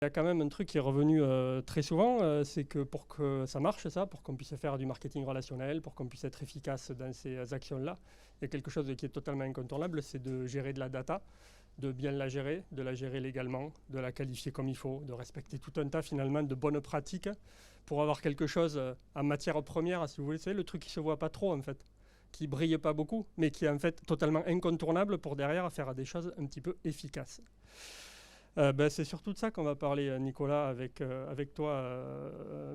Il y a quand même un truc qui est revenu très souvent, c'est que pour que ça marche, ça, pour qu'on puisse faire du marketing relationnel, pour qu'on puisse être efficace dans ces actions-là, il y a quelque chose qui est totalement incontournable, c'est de gérer de la data, de bien la gérer, de la gérer légalement, de la qualifier comme il faut, de respecter tout un tas finalement de bonnes pratiques pour avoir quelque chose en matière première, si vous voulez, c'est le truc qui ne se voit pas trop en fait, qui ne brille pas beaucoup, mais qui est en fait totalement incontournable pour derrière faire des choses un petit peu efficaces. C'est surtout de ça qu'on va parler, Nicolas, avec toi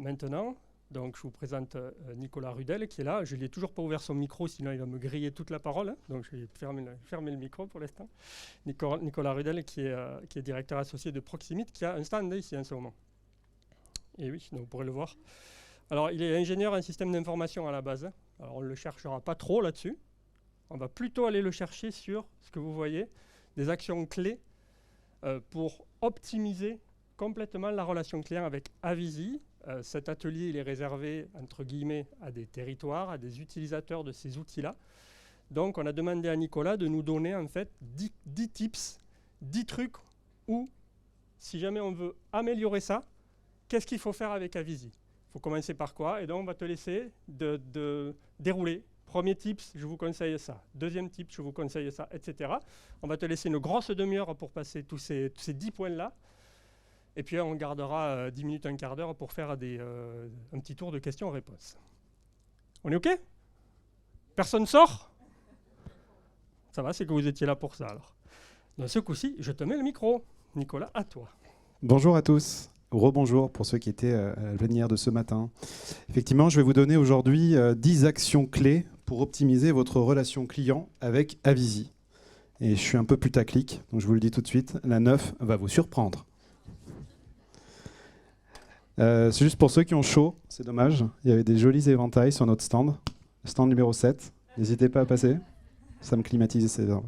maintenant. Donc, je vous présente Nicolas Rudel qui est là. Je ne lui ai toujours pas ouvert son micro, sinon il va me griller toute la parole. Hein. Donc, je vais fermer le micro pour l'instant. Nicolas Rudel qui est directeur associé de Proximit, qui a un stand ici en ce moment. Et oui, donc vous pourrez le voir. Alors, il est ingénieur en système d'information à la base. Alors, on ne le cherchera pas trop là-dessus. On va plutôt aller le chercher sur ce que vous voyez, des actions clés pour optimiser complètement la relation client avec Avisi. Cet atelier il est réservé, entre guillemets, à des territoires, à des utilisateurs de ces outils-là. Donc, on a demandé à Nicolas de nous donner en fait 10 tips, 10 trucs où, si jamais on veut améliorer ça, qu'est-ce qu'il faut faire avec Avisi? Il faut commencer par quoi? Et donc, on va te laisser de dérouler. Premier tips, je vous conseille ça. Deuxième tip, je vous conseille ça, etc. On va te laisser une grosse demi-heure pour passer tous ces 10 points-là. Et puis, on gardera 10 minutes, un quart d'heure pour faire un petit tour de questions-réponses. On est OK? Personne sort? Ça va, c'est que vous étiez là pour ça, alors. Dans ce coup-ci, je te mets le micro. Nicolas, à toi. Bonjour à tous. Rebonjour pour ceux qui étaient à la plénière de ce matin. Effectivement, je vais vous donner aujourd'hui 10 actions clés pour optimiser votre relation client avec Avisi. Et je suis un peu putaclic, donc je vous le dis tout de suite, la 9 va vous surprendre. C'est juste pour ceux qui ont chaud, c'est dommage. Il y avait des jolis éventails sur notre stand, stand numéro 7. N'hésitez pas à passer, ça me climatise ces heures.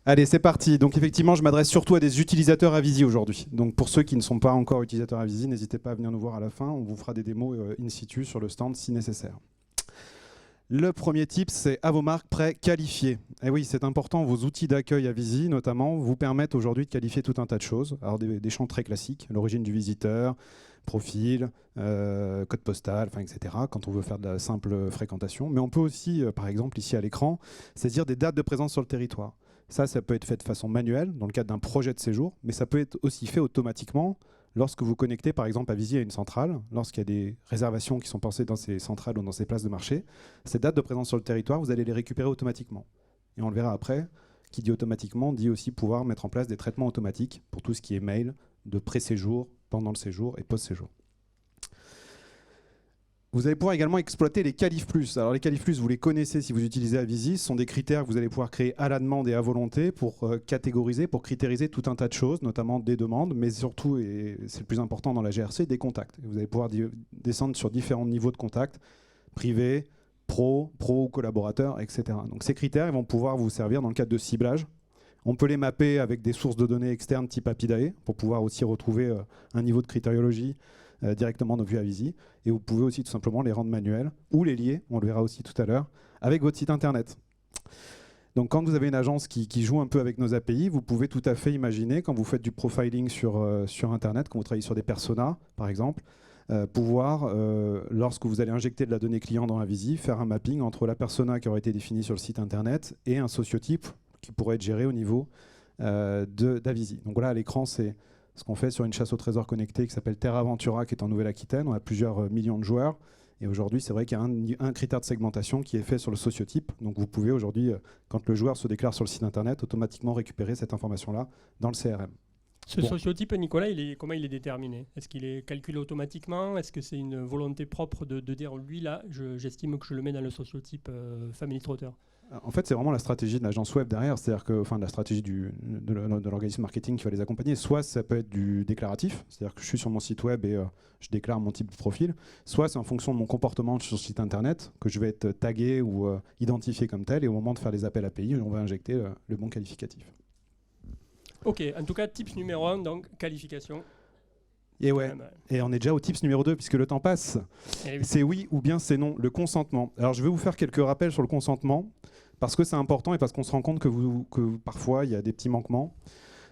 Allez, c'est parti. Donc effectivement, je m'adresse surtout à des utilisateurs Avisi aujourd'hui. Donc pour ceux qui ne sont pas encore utilisateurs Avisi, n'hésitez pas à venir nous voir à la fin. On vous fera des démos in situ sur le stand si nécessaire. Le premier tip, c'est à vos marques pré-qualifiées. Et oui, c'est important, vos outils d'accueil Avisi notamment vous permettent aujourd'hui de qualifier tout un tas de choses. Alors des champs très classiques, l'origine du visiteur, profil, code postal, etc. quand on veut faire de la simple fréquentation. Mais on peut aussi, par exemple ici à l'écran, saisir des dates de présence sur le territoire. Ça peut être fait de façon manuelle, dans le cadre d'un projet de séjour, mais ça peut être aussi fait automatiquement lorsque vous connectez par exemple Avisi à une centrale, lorsqu'il y a des réservations qui sont pensées dans ces centrales ou dans ces places de marché. Ces dates de présence sur le territoire, vous allez les récupérer automatiquement. Et on le verra après, qui dit automatiquement, dit aussi pouvoir mettre en place des traitements automatiques pour tout ce qui est mail, de pré-séjour, pendant le séjour et post-séjour. Vous allez pouvoir également exploiter les qualifs plus. Alors les qualifs plus, vous les connaissez si vous utilisez Avisi. Ce sont des critères que vous allez pouvoir créer à la demande et à volonté pour catégoriser, pour critériser tout un tas de choses, notamment des demandes, mais surtout, et c'est le plus important dans la GRC, des contacts. Vous allez pouvoir descendre sur différents niveaux de contacts, privé, pro ou collaborateur, etc. Donc ces critères ils vont pouvoir vous servir dans le cadre de ciblage. On peut les mapper avec des sources de données externes type Apidae pour pouvoir aussi retrouver un niveau de critériologie directement dans Vue Avisi. Et vous pouvez aussi tout simplement les rendre manuels ou les lier, on le verra aussi tout à l'heure, avec votre site internet. Donc quand vous avez une agence qui joue un peu avec nos API, vous pouvez tout à fait imaginer, quand vous faites du profiling sur internet, quand vous travaillez sur des personas par exemple, pouvoir, lorsque vous allez injecter de la donnée client dans Avisi, faire un mapping entre la persona qui aurait été définie sur le site internet et un sociotype qui pourrait être géré au niveau d'Avisi. Donc voilà, à l'écran, c'est ce qu'on fait sur une chasse au trésor connectée qui s'appelle Terra Ventura, qui est en Nouvelle-Aquitaine. On a plusieurs millions de joueurs. Et aujourd'hui, c'est vrai qu'il y a un critère de segmentation qui est fait sur le sociotype. Donc vous pouvez aujourd'hui, quand le joueur se déclare sur le site internet, automatiquement récupérer cette information-là dans le CRM. Ce sociotype, Nicolas, comment il est déterminé? Est-ce qu'il est calculé automatiquement? Est-ce que c'est une volonté propre de dire, lui, là, j'estime que je le mets dans le sociotype Family Trotter? En fait, c'est vraiment la stratégie de l'agence web derrière, c'est-à-dire que, enfin, la stratégie de l'organisme marketing qui va les accompagner. Soit ça peut être du déclaratif, c'est-à-dire que je suis sur mon site web et je déclare mon type de profil. Soit c'est en fonction de mon comportement sur le site internet que je vais être tagué ou identifié comme tel. Et au moment de faire les appels API, on va injecter le bon qualificatif. Ok, en tout cas, tips numéro 1, donc qualification. Et ouais, et on est déjà au tips numéro 2 puisque le temps passe. Oui. C'est oui ou bien c'est non, le consentement. Alors je vais vous faire quelques rappels sur le consentement parce que c'est important et parce qu'on se rend compte que parfois il y a des petits manquements.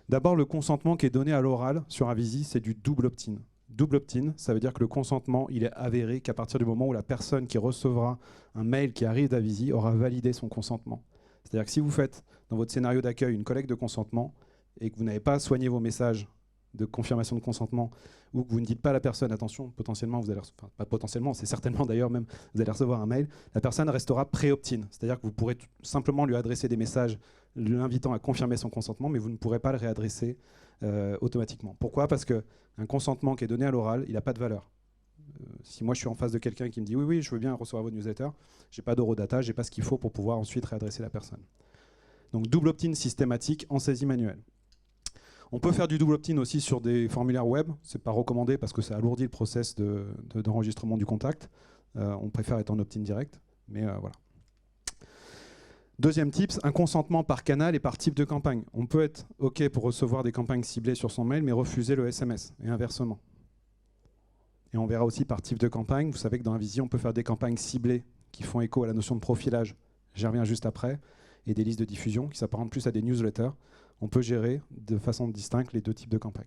D'abord, le consentement qui est donné à l'oral sur Avisi, c'est du double opt-in. Double opt-in, ça veut dire que le consentement, il est avéré qu'à partir du moment où la personne qui recevra un mail qui arrive d'Avisi aura validé son consentement. C'est-à-dire que si vous faites dans votre scénario d'accueil une collecte de consentement et que vous n'avez pas soigné vos messages de confirmation de consentement ou que vous ne dites pas à la personne, attention, potentiellement, vous allez, enfin pas potentiellement, c'est certainement d'ailleurs même, vous allez recevoir un mail, la personne restera pré-opt-in. C'est-à-dire que vous pourrez simplement lui adresser des messages l'invitant à confirmer son consentement, mais vous ne pourrez pas le réadresser automatiquement. Pourquoi ? Parce qu'un consentement qui est donné à l'oral, il n'a pas de valeur. Si moi je suis en face de quelqu'un qui me dit oui, je veux bien recevoir votre newsletter, je n'ai pas d'eurodata, je n'ai pas ce qu'il faut pour pouvoir ensuite réadresser la personne. Donc double opt-in systématique en saisie manuelle. On peut faire du double opt-in aussi sur des formulaires web. Ce n'est pas recommandé parce que ça alourdit le process d'enregistrement du contact. On préfère être en opt-in direct, mais voilà. Deuxième tips, un consentement par canal et par type de campagne. On peut être OK pour recevoir des campagnes ciblées sur son mail, mais refuser le SMS, et inversement. Et on verra aussi par type de campagne. Vous savez que dans Avisi, on peut faire des campagnes ciblées qui font écho à la notion de profilage. J'y reviens juste après. Et des listes de diffusion qui s'apparentent plus à des newsletters. On peut gérer de façon distincte les deux types de campagnes.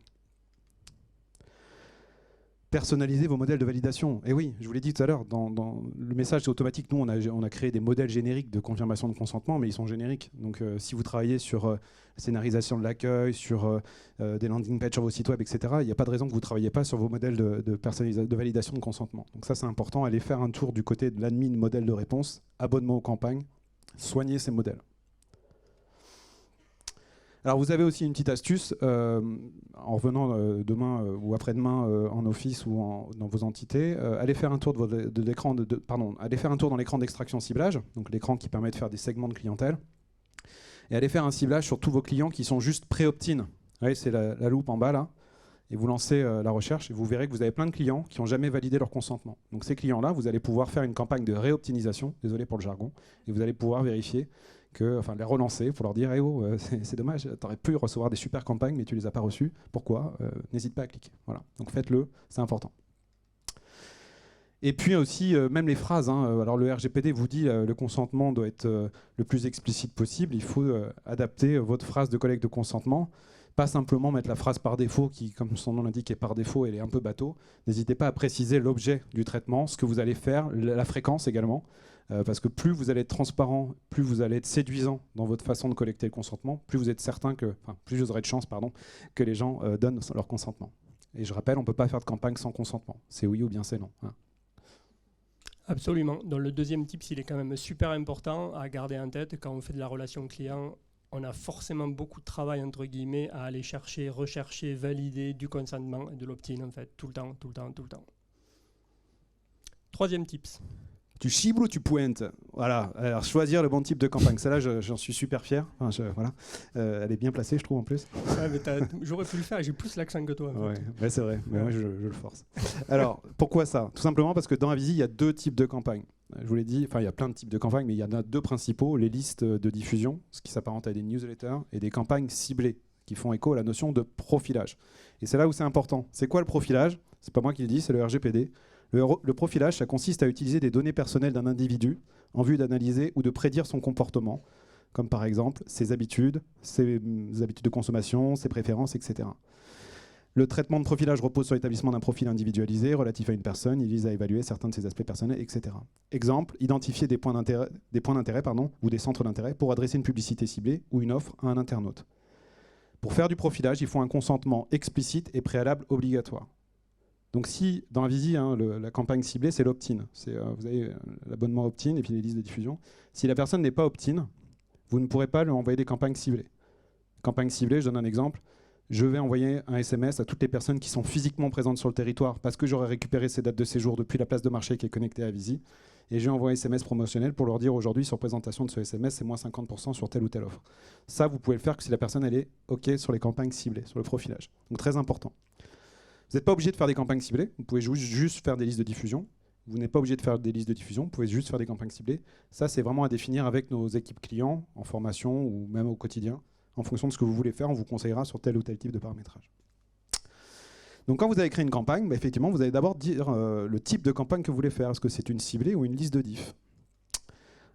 Personnaliser vos modèles de validation. Et oui, je vous l'ai dit tout à l'heure, dans le message automatique, nous, on a créé des modèles génériques de confirmation de consentement, mais ils sont génériques. Donc, si vous travaillez sur la scénarisation de l'accueil, sur des landing pages sur vos sites web, etc., il n'y a pas de raison que vous ne travailliez pas sur vos modèles de validation de consentement. Donc ça, c'est important. Allez faire un tour du côté de l'admin modèle de réponse, abonnement aux campagnes, soignez ces modèles. Alors vous avez aussi une petite astuce, en revenant demain ou après-demain en office ou dans vos entités, allez faire un tour allez faire un tour dans l'écran d'extraction ciblage, donc l'écran qui permet de faire des segments de clientèle, et allez faire un ciblage sur tous vos clients qui sont juste pré-opt-in. Vous voyez, c'est la loupe en bas là, et vous lancez la recherche et vous verrez que vous avez plein de clients qui n'ont jamais validé leur consentement. Donc ces clients-là, vous allez pouvoir faire une campagne de réoptimisation, désolé pour le jargon, et vous allez pouvoir vérifier les relancer pour leur dire hey, oh, c'est dommage, tu aurais pu recevoir des super campagnes mais tu les as pas reçues. Pourquoi ? N'hésite pas à cliquer. Voilà. Donc faites-le, c'est important. Et puis aussi, même les phrases. Alors le RGPD vous dit le consentement doit être le plus explicite possible. Il faut adapter votre phrase de collecte de consentement. Pas simplement mettre la phrase par défaut qui, comme son nom l'indique, est par défaut, elle est un peu bateau. N'hésitez pas à préciser l'objet du traitement, ce que vous allez faire, la fréquence également. Parce que plus vous allez être transparent, plus vous allez être séduisant dans votre façon de collecter le consentement, plus vous êtes certain plus vous aurez de chance que les gens donnent leur consentement. Et je rappelle, on ne peut pas faire de campagne sans consentement. C'est oui ou bien c'est non. Absolument. Donc le deuxième tip, il est quand même super important à garder en tête. Quand on fait de la relation client, on a forcément beaucoup de travail, entre guillemets, à aller chercher, rechercher, valider du consentement et de l'opt-in, en fait, tout le temps. Troisième tips. Tu cibles ou tu pointes ? Voilà, alors choisir le bon type de campagne. Celle-là, j'en suis super fier. Voilà. Elle est bien placée, je trouve, en plus. Ouais, mais j'aurais pu le faire, j'ai plus l'accent que toi. En fait. Ouais, c'est vrai, mais moi, je le force. Alors, pourquoi ça ? Tout simplement parce que dans Avisi, il y a deux types de campagnes. Je vous l'ai dit, il y a plein de types de campagnes, mais il y en a deux principaux, les listes de diffusion, ce qui s'apparente à des newsletters, et des campagnes ciblées, qui font écho à la notion de profilage. Et c'est là où c'est important. C'est quoi le profilage ? C'est pas moi qui le dis, c'est le RGPD. Le profilage, ça consiste à utiliser des données personnelles d'un individu en vue d'analyser ou de prédire son comportement, comme par exemple ses habitudes de consommation, ses préférences, etc. Le traitement de profilage repose sur l'établissement d'un profil individualisé relatif à une personne. Il vise à évaluer certains de ses aspects personnels, etc. Exemple, identifier des points d'intérêt ou des centres d'intérêt pour adresser une publicité ciblée ou une offre à un internaute. Pour faire du profilage, il faut un consentement explicite et préalable obligatoire. Donc si, dans Avisi, la campagne ciblée, c'est l'opt-in. Vous avez l'abonnement opt-in et puis les listes de diffusion. Si la personne n'est pas opt-in, vous ne pourrez pas lui envoyer des campagnes ciblées. Campagne ciblée, je donne un exemple. Je vais envoyer un SMS à toutes les personnes qui sont physiquement présentes sur le territoire parce que j'aurai récupéré ces dates de séjour depuis la place de marché qui est connectée à Avisi. Et je vais envoyer un SMS promotionnel pour leur dire aujourd'hui, sur présentation de ce SMS, c'est moins 50% sur telle ou telle offre. Ça, vous pouvez le faire que si la personne elle est OK sur les campagnes ciblées, sur le profilage. Donc très important. Vous n'êtes pas obligé de faire des campagnes ciblées, vous pouvez juste faire des listes de diffusion. Vous n'êtes pas obligé de faire des listes de diffusion, vous pouvez juste faire des campagnes ciblées. Ça, c'est vraiment à définir avec nos équipes clients, en formation ou même au quotidien. En fonction de ce que vous voulez faire, on vous conseillera sur tel ou tel type de paramétrage. Donc quand vous avez créé une campagne, effectivement, vous allez d'abord dire le type de campagne que vous voulez faire. Est-ce que c'est une ciblée ou une liste de diff ?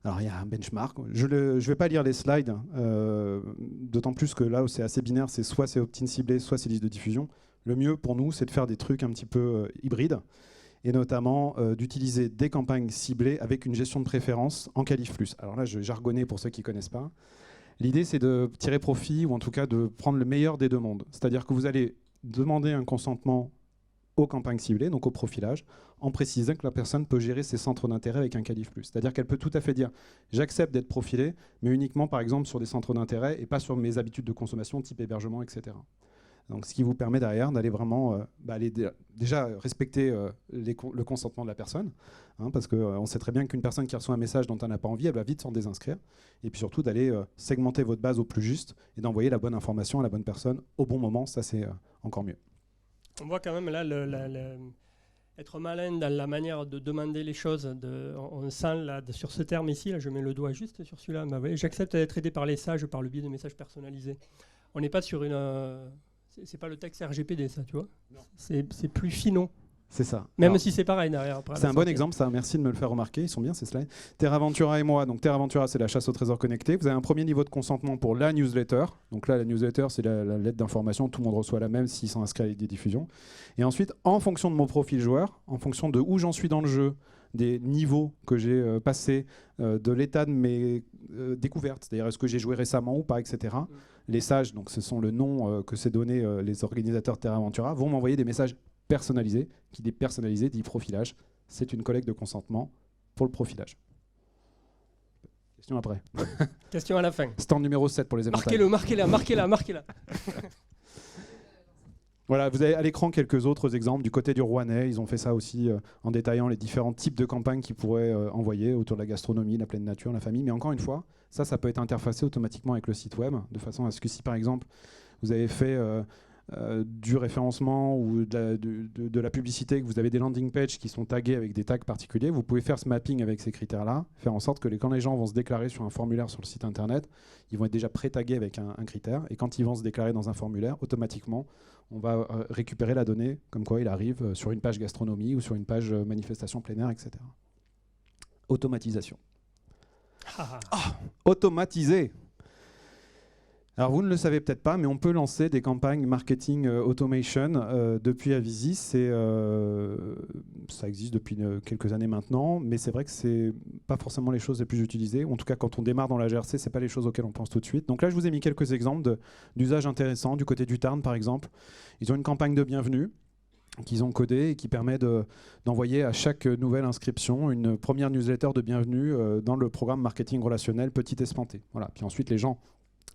Alors il y a un benchmark. Je ne vais pas lire les slides, d'autant plus que là où c'est assez binaire, c'est soit c'est opt-in ciblé, soit c'est liste de diffusion. Le mieux pour nous, c'est de faire des trucs un petit peu hybrides, et notamment d'utiliser des campagnes ciblées avec une gestion de préférence en qualif plus. Alors là, je vais jargonner pour ceux qui ne connaissent pas. L'idée, c'est de tirer profit, ou en tout cas de prendre le meilleur des deux mondes. C'est-à-dire que vous allez demander un consentement aux campagnes ciblées, donc au profilage, en précisant que la personne peut gérer ses centres d'intérêt avec un qualif plus. C'est-à-dire qu'elle peut tout à fait dire « j'accepte d'être profilé, mais uniquement par exemple sur des centres d'intérêt et pas sur mes habitudes de consommation type hébergement, etc. » Donc, ce qui vous permet derrière d'aller vraiment déjà respecter le consentement de la personne, hein, parce qu'on sait très bien qu'une personne qui reçoit un message dont elle n'a pas envie, elle va vite s'en désinscrire, et puis surtout d'aller segmenter votre base au plus juste et d'envoyer la bonne information à la bonne personne au bon moment, ça c'est encore mieux. On voit quand même là être malin dans la manière de demander les choses. On sent là, sur ce terme ici, là, je mets le doigt juste sur celui-là. J'accepte d'être aidé par les sages par le biais de messages personnalisés. On n'est pas sur une... c'est pas le texte RGPD, ça, tu vois. C'est plus finot. C'est ça. Même Alors, si c'est pareil derrière. C'est un bon exemple, ça. Merci de me le faire remarquer. Ils sont bien ces slides. TerraVentura et moi. Donc TerraVentura, c'est la chasse au trésor connecté. Vous avez un premier niveau de consentement pour la newsletter. Donc là, la newsletter, c'est la lettre d'information. Tout le monde reçoit la même s'ils sont inscrits à des diffusions. Et ensuite, en fonction de mon profil joueur, en fonction de où j'en suis dans le jeu, des niveaux que j'ai passés, de l'état de mes découvertes, c'est-à-dire est-ce que j'ai joué récemment ou pas, etc. Les sages, donc ce sont le nom que s'est donné les organisateurs de TerraVentura, vont m'envoyer des messages personnalisé, qui dit personnalisé dit profilage. C'est une collecte de consentement pour le profilage. Question après. Question à la fin. Stand numéro 7 pour les éventails. Marquez-la. Voilà, vous avez à l'écran quelques autres exemples. Du côté du Rouennais, ils ont fait ça aussi en détaillant les différents types de campagnes qu'ils pourraient envoyer autour de la gastronomie, la pleine nature, la famille. Mais encore une fois, ça peut être interfacé automatiquement avec le site web, de façon à ce que si par exemple vous avez fait du référencement ou de la publicité, que vous avez des landing pages qui sont tagués avec des tags particuliers, vous pouvez faire ce mapping avec ces critères-là, faire en sorte que quand les gens vont se déclarer sur un formulaire sur le site internet, ils vont être déjà pré-tagués avec un critère, et quand ils vont se déclarer dans un formulaire, automatiquement, on va récupérer la donnée, comme quoi il arrive sur une page gastronomie ou sur une page manifestation plein air, etc. Automatisation. Automatiser. Alors vous ne le savez peut-être pas, mais on peut lancer des campagnes marketing automation depuis Avizy. Ça existe depuis quelques années maintenant, mais c'est vrai que c'est pas forcément les choses les plus utilisées. En tout cas, quand on démarre dans la GRC, c'est pas les choses auxquelles on pense tout de suite. Donc là, je vous ai mis quelques exemples d'usages intéressants. Du côté du Tarn, par exemple, ils ont une campagne de bienvenue qu'ils ont codée et qui permet d'envoyer à chaque nouvelle inscription une première newsletter de bienvenue dans le programme marketing relationnel Petit Espanté. Voilà. Puis ensuite, les gens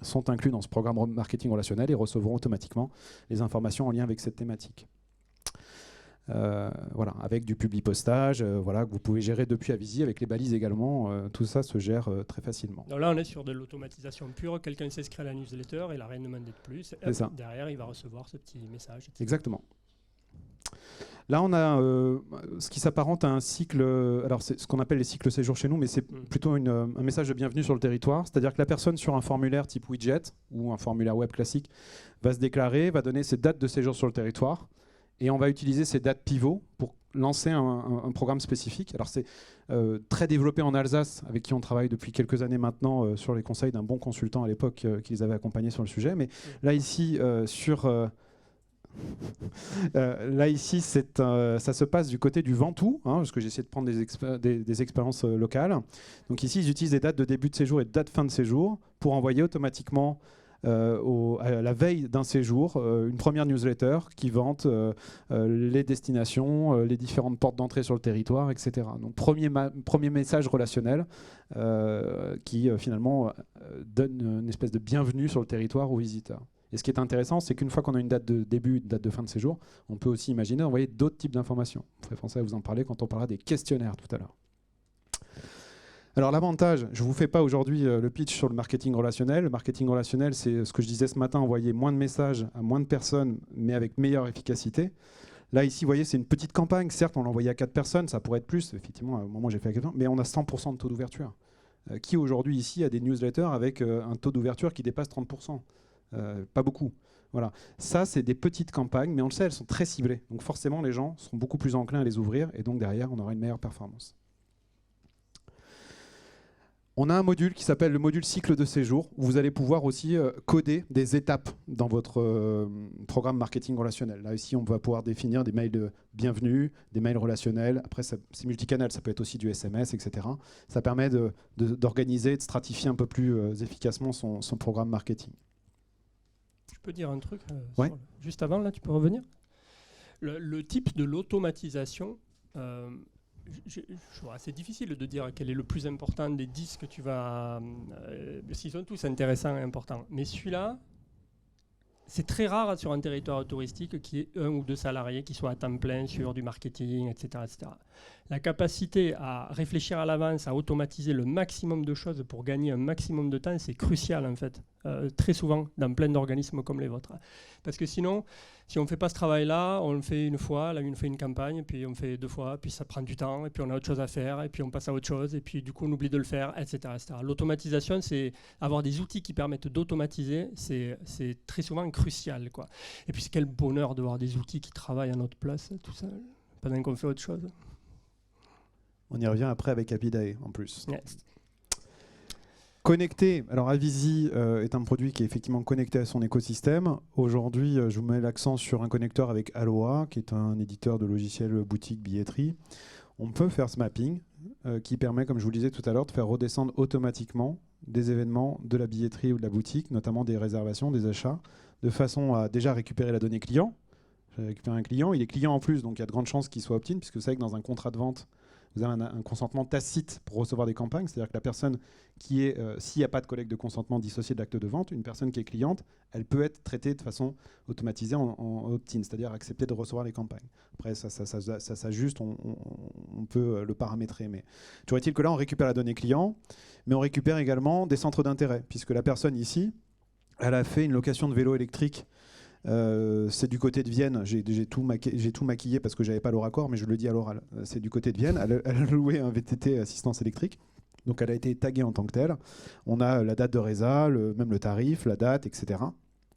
sont inclus dans ce programme marketing relationnel et recevront automatiquement les informations en lien avec cette thématique. Voilà, avec du publi-postage, voilà, que vous pouvez gérer depuis Avizy, avec les balises également, tout ça se gère très facilement. Donc là, on est sur de l'automatisation pure, quelqu'un s'inscrit à la newsletter, il n'a rien demandé de plus, et hop, derrière, il va recevoir ce petit message. Etc. Exactement. Là, on a ce qui s'apparente à un cycle, alors c'est ce qu'on appelle les cycles séjour chez nous, mais c'est plutôt un message de bienvenue sur le territoire, c'est-à-dire que la personne sur un formulaire type widget ou un formulaire web classique va se déclarer, va donner ses dates de séjour sur le territoire, et on va utiliser ces dates pivots pour lancer un programme spécifique. Alors c'est très développé en Alsace, avec qui on travaille depuis quelques années maintenant sur les conseils d'un bon consultant à l'époque qui les avait accompagnés sur le sujet, mais là ici là ici, ça se passe du côté du Ventoux, hein, parce que j'essaie de prendre des expériences locales. Donc ici, ils utilisent des dates de début de séjour et de date de fin de séjour pour envoyer automatiquement à la veille d'un séjour une première newsletter qui vante les destinations, les différentes portes d'entrée sur le territoire, etc. Donc premier message relationnel qui finalement donne une espèce de bienvenue sur le territoire aux visiteurs. Et ce qui est intéressant, c'est qu'une fois qu'on a une date de début, une date de fin de séjour, on peut aussi imaginer envoyer d'autres types d'informations. Je serai français à vous en parler quand on parlera des questionnaires tout à l'heure. Alors l'avantage, je ne vous fais pas aujourd'hui le pitch sur le marketing relationnel. Le marketing relationnel, c'est ce que je disais ce matin, envoyer moins de messages à moins de personnes, mais avec meilleure efficacité. Là, ici, vous voyez, c'est une petite campagne. Certes, on l'a envoyé à 4 personnes, ça pourrait être plus, effectivement, au moment où j'ai fait à 4 personnes, mais on a 100% de taux d'ouverture. Qui aujourd'hui, ici, a des newsletters avec un taux d'ouverture qui dépasse 30%? Pas beaucoup. Voilà. Ça, c'est des petites campagnes, mais on le sait, elles sont très ciblées. Donc forcément, les gens seront beaucoup plus enclins à les ouvrir, et donc derrière, on aura une meilleure performance. On a un module qui s'appelle le module cycle de séjour, où vous allez pouvoir aussi coder des étapes dans votre programme marketing relationnel. Là, ici, on va pouvoir définir des mails de bienvenue, des mails relationnels. Après, c'est multicanal, ça peut être aussi du SMS, etc. Ça permet d'organiser, de stratifier un peu plus efficacement son programme marketing. Je peux dire un truc Ouais. juste avant, là, tu peux revenir. Le type de l'automatisation, c'est difficile de dire quel est le plus important des 10 que tu vas... s'ils sont tous intéressants et importants. Mais celui-là, c'est très rare sur un territoire touristique qu'il y ait 1 ou 2 salariés qui soient à temps plein sur du marketing, etc., etc. La capacité à réfléchir à l'avance, à automatiser le maximum de choses pour gagner un maximum de temps, c'est crucial en fait, très souvent dans plein d'organismes comme les vôtres. Parce que sinon, si on ne fait pas ce travail-là, on le fait une fois, là on fait une campagne, puis on le fait 2 fois, puis ça prend du temps, et puis on a autre chose à faire, et puis on passe à autre chose, et puis du coup on oublie de le faire, etc., etc. L'automatisation, c'est avoir des outils qui permettent d'automatiser, c'est très souvent crucial, quoi. Et puis quel bonheur de voir des outils qui travaillent à notre place, tout ça, pendant qu'on fait autre chose. On y revient après avec Apidae en plus. Yes. Connecté, alors Avisi est un produit qui est effectivement connecté à son écosystème. Aujourd'hui, je vous mets l'accent sur un connecteur avec Aloha, qui est un éditeur de logiciels boutique billetterie. On peut faire ce mapping qui permet, comme je vous le disais tout à l'heure, de faire redescendre automatiquement des événements de la billetterie ou de la boutique, notamment des réservations, des achats, de façon à déjà récupérer la donnée client. J'ai récupéré un client, il est client en plus, donc il y a de grandes chances qu'il soit opt-in, puisque vous savez que dans un contrat de vente, vous avez un consentement tacite pour recevoir des campagnes, c'est-à-dire que la personne qui est, s'il n'y a pas de collecte de consentement dissocié de l'acte de vente, une personne qui est cliente, elle peut être traitée de façon automatisée en opt-in, c'est-à-dire accepter de recevoir les campagnes. Après, ça s'ajuste, on peut le paramétrer. Mais toujours est-il que là, on récupère la donnée client, mais on récupère également des centres d'intérêt, puisque la personne ici, elle a fait une location de vélo électrique. C'est du côté de Vienne, j'ai tout maquillé parce que j'avais pas le raccord, mais je le dis à l'oral. C'est du côté de Vienne, elle a loué un VTT assistance électrique, donc elle a été taguée en tant que telle. On a la date de résa, même le tarif, la date, etc.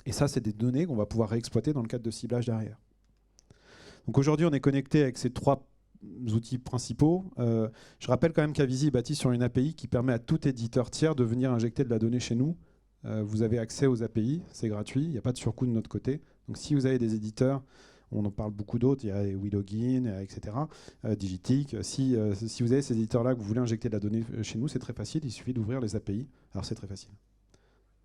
Et ça, c'est des données qu'on va pouvoir réexploiter dans le cadre de ciblage derrière. Donc aujourd'hui, on est connecté avec ces 3 outils principaux. Je rappelle quand même qu'Avisi est bâti sur une API qui permet à tout éditeur tiers de venir injecter de la donnée chez nous. Vous avez accès aux API, c'est gratuit, il n'y a pas de surcoût de notre côté. Donc si vous avez des éditeurs, on en parle beaucoup d'autres, il y a WeLogin, etc., Digitic. Si vous avez ces éditeurs-là que vous voulez injecter de la donnée chez nous, c'est très facile, il suffit d'ouvrir les API. Alors c'est très facile.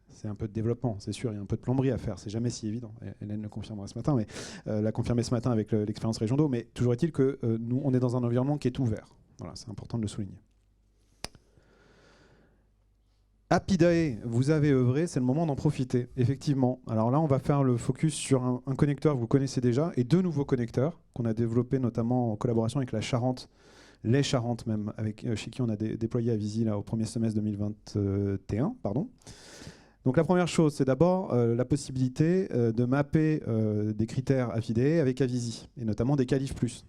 C'est un peu de développement, c'est sûr, il y a un peu de plomberie à faire, c'est jamais si évident. Hélène le confirmera ce matin, mais l'a confirmé ce matin avec l'expérience Région d'eau, mais toujours est-il que nous, on est dans un environnement qui est ouvert. Voilà, c'est important de le souligner. Apidae, vous avez œuvré, c'est le moment d'en profiter, effectivement. Alors là, on va faire le focus sur un connecteur que vous connaissez déjà et 2 nouveaux connecteurs qu'on a développés notamment en collaboration avec la Charente, les Charentes même, chez qui on a déployé Avisi là, au premier semestre 2021. Donc la première chose, c'est d'abord la possibilité de mapper des critères Apidae avec Avisi, et notamment des qualifs plus.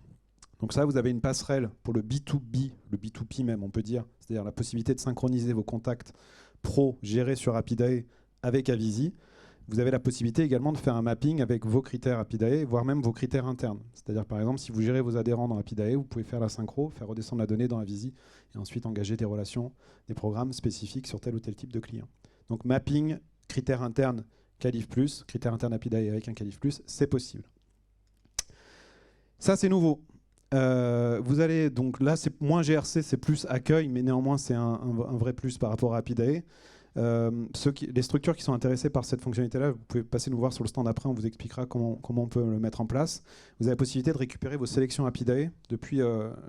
Donc ça, vous avez une passerelle pour le B2B, le B2P même, on peut dire, c'est-à-dire la possibilité de synchroniser vos contacts pro gérés sur Apidae avec Avisi. Vous avez la possibilité également de faire un mapping avec vos critères Apidae, voire même vos critères internes. C'est-à-dire par exemple, si vous gérez vos adhérents dans Apidae, vous pouvez faire la synchro, faire redescendre la donnée dans Avisi et ensuite engager des relations, des programmes spécifiques sur tel ou tel type de client. Donc mapping, critères internes, qualif plus, critères internes Apidae avec un qualif plus, c'est possible. Ça, c'est nouveau. Vous allez donc là, c'est moins GRC, c'est plus accueil, mais néanmoins c'est un vrai plus par rapport à Apidae. Les structures qui sont intéressées par cette fonctionnalité-là, vous pouvez passer nous voir sur le stand après, on vous expliquera comment on peut le mettre en place. Vous avez la possibilité de récupérer vos sélections Apidae depuis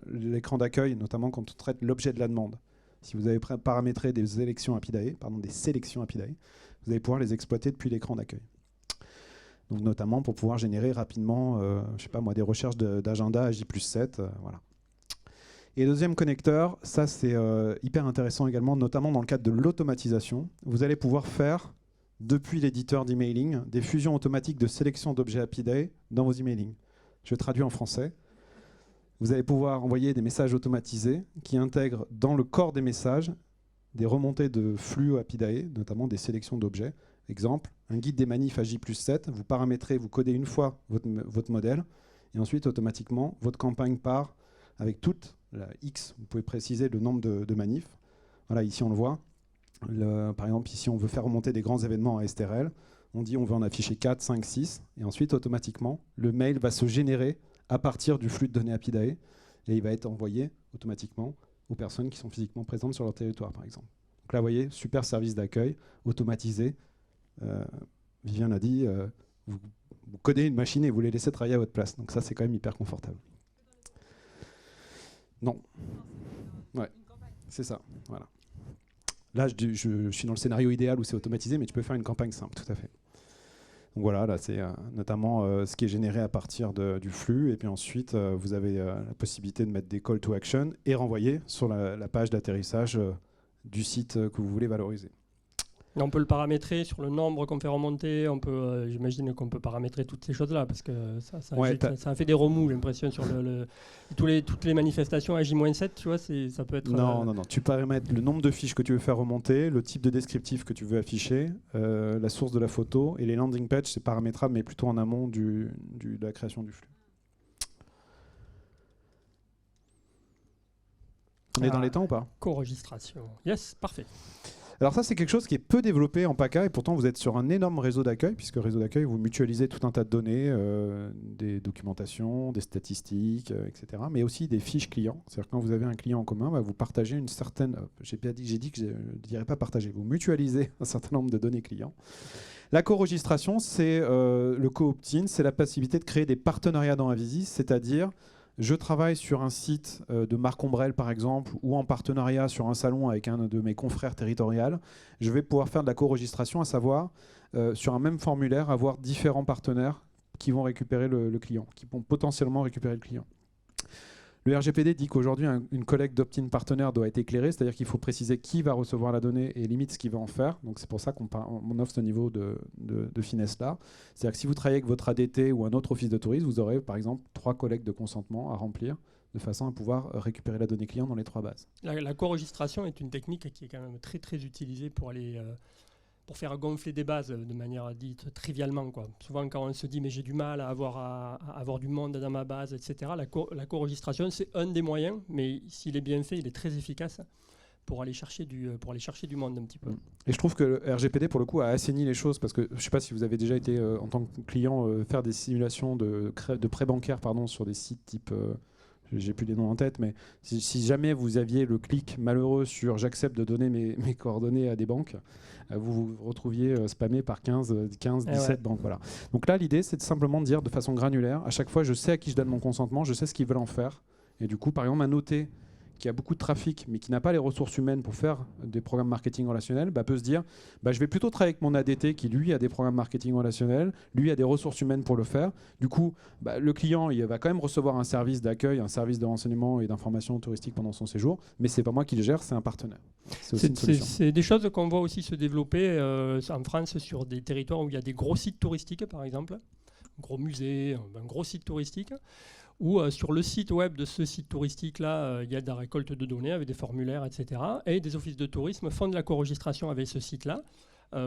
l'écran d'accueil, notamment quand on traite l'objet de la demande. Si vous avez paramétré des sélections Apidae, vous allez pouvoir les exploiter depuis l'écran d'accueil. Donc notamment pour pouvoir générer rapidement, je sais pas moi, des recherches d'agenda à J+7, voilà. Et deuxième connecteur, ça c'est hyper intéressant également, notamment dans le cadre de l'automatisation. Vous allez pouvoir faire, depuis l'éditeur d'emailing, des fusions automatiques de sélection d'objets Apidae dans vos emailing. Je traduis en français. Vous allez pouvoir envoyer des messages automatisés qui intègrent dans le corps des messages des remontées de flux Apidae, notamment des sélections d'objets. Exemple, un guide des manifs à J+7, vous paramétrez, vous codez une fois votre modèle, et ensuite, automatiquement, votre campagne part avec toute la X, vous pouvez préciser le nombre de manifs, Voilà, ici on le voit. Par exemple, ici on veut faire remonter des grands événements à STRL. On dit on veut en afficher 4, 5, 6. Et ensuite, automatiquement, le mail va se générer à partir du flux de données Apidae. Et il va être envoyé automatiquement aux personnes qui sont physiquement présentes sur leur territoire, par exemple. Donc là, vous voyez, super service d'accueil, automatisé. Vivien l'a dit, vous codez une machine et vous les laissez travailler à votre place. Donc ça, c'est quand même hyper confortable. Non. Ouais, c'est ça. Voilà. Là, je suis dans le scénario idéal où c'est automatisé, mais tu peux faire une campagne simple, tout à fait. Donc voilà, là, c'est notamment ce qui est généré à partir du flux. Et puis ensuite, vous avez la possibilité de mettre des call to action et renvoyer sur la page d'atterrissage du site que vous voulez valoriser. Et on peut le paramétrer sur le nombre qu'on fait remonter. On peut, j'imagine qu'on peut paramétrer toutes ces choses-là parce que ça a fait des remous, j'ai l'impression, sur toutes les manifestations à J-7, tu vois, ça peut être... Non. Tu paramètres le nombre de fiches que tu veux faire remonter, le type de descriptif que tu veux afficher, la source de la photo, et les landing pages, c'est paramétrable, mais plutôt en amont de la création du flux. On est dans les temps ou pas? Co-registration. Yes, parfait. Alors ça, c'est quelque chose qui est peu développé en PACA, et pourtant vous êtes sur un énorme réseau d'accueil, puisque réseau d'accueil, vous mutualisez tout un tas de données, des documentations, des statistiques, etc. Mais aussi des fiches clients. C'est-à-dire quand vous avez un client en commun, vous partagez une certaine... J'ai dit que je ne dirais pas partager. Vous mutualisez un certain nombre de données clients. La co-registration, c'est le co-opt-in, c'est la possibilité de créer des partenariats dans Avizy, c'est-à-dire... Je travaille sur un site de Marc Ombrel, par exemple, ou en partenariat sur un salon avec un de mes confrères territoriaux. Je vais pouvoir faire de la co-registration, à savoir, sur un même formulaire, avoir différents partenaires qui vont récupérer le client, qui vont potentiellement récupérer le client. Le RGPD dit qu'aujourd'hui, une collecte d'opt-in partenaire doit être éclairée, c'est-à-dire qu'il faut préciser qui va recevoir la donnée et limite ce qu'il va en faire. Donc c'est pour ça qu'on offre ce niveau de finesse-là. C'est-à-dire que si vous travaillez avec votre ADT ou un autre office de tourisme, vous aurez par exemple 3 collectes de consentement à remplir de façon à pouvoir récupérer la donnée client dans les 3 bases. La co-registration est une technique qui est quand même très très utilisée pour faire gonfler des bases de manière dite trivialement, quoi. Souvent quand on se dit mais j'ai du mal à avoir du monde dans ma base, etc. La co-registration c'est un des moyens, mais s'il est bien fait, il est très efficace pour aller chercher du monde un petit peu. Et je trouve que le RGPD pour le coup a assaini les choses parce que je ne sais pas si vous avez déjà été en tant que client faire des simulations de prêts bancaires sur des sites type... j'ai plus les noms en tête, mais si jamais vous aviez le clic malheureux sur j'accepte de donner mes coordonnées à des banques, vous vous retrouviez spammé par 15, 17 banques. Voilà. Donc là, l'idée, c'est simplement de dire de façon granulaire, à chaque fois, je sais à qui je donne mon consentement, je sais ce qu'ils veulent en faire. Et du coup, par exemple, un OT qui a beaucoup de trafic, mais qui n'a pas les ressources humaines pour faire des programmes marketing relationnels, peut se dire je vais plutôt travailler avec mon ADT qui, lui, a des programmes marketing relationnels, lui a des ressources humaines pour le faire. Du coup, le client, il va quand même recevoir un service d'accueil, un service de renseignement et d'information touristique pendant son séjour, mais c'est pas moi qui le gère, c'est un partenaire. C'est aussi une solution. C'est des choses qu'on voit aussi se développer en France sur des territoires où il y a des gros sites touristiques, par exemple, un gros musée, un gros site touristique, où sur le site web de ce site touristique-là, il y a de la récolte de données avec des formulaires, etc. Et des offices de tourisme font de la co-registration avec ce site-là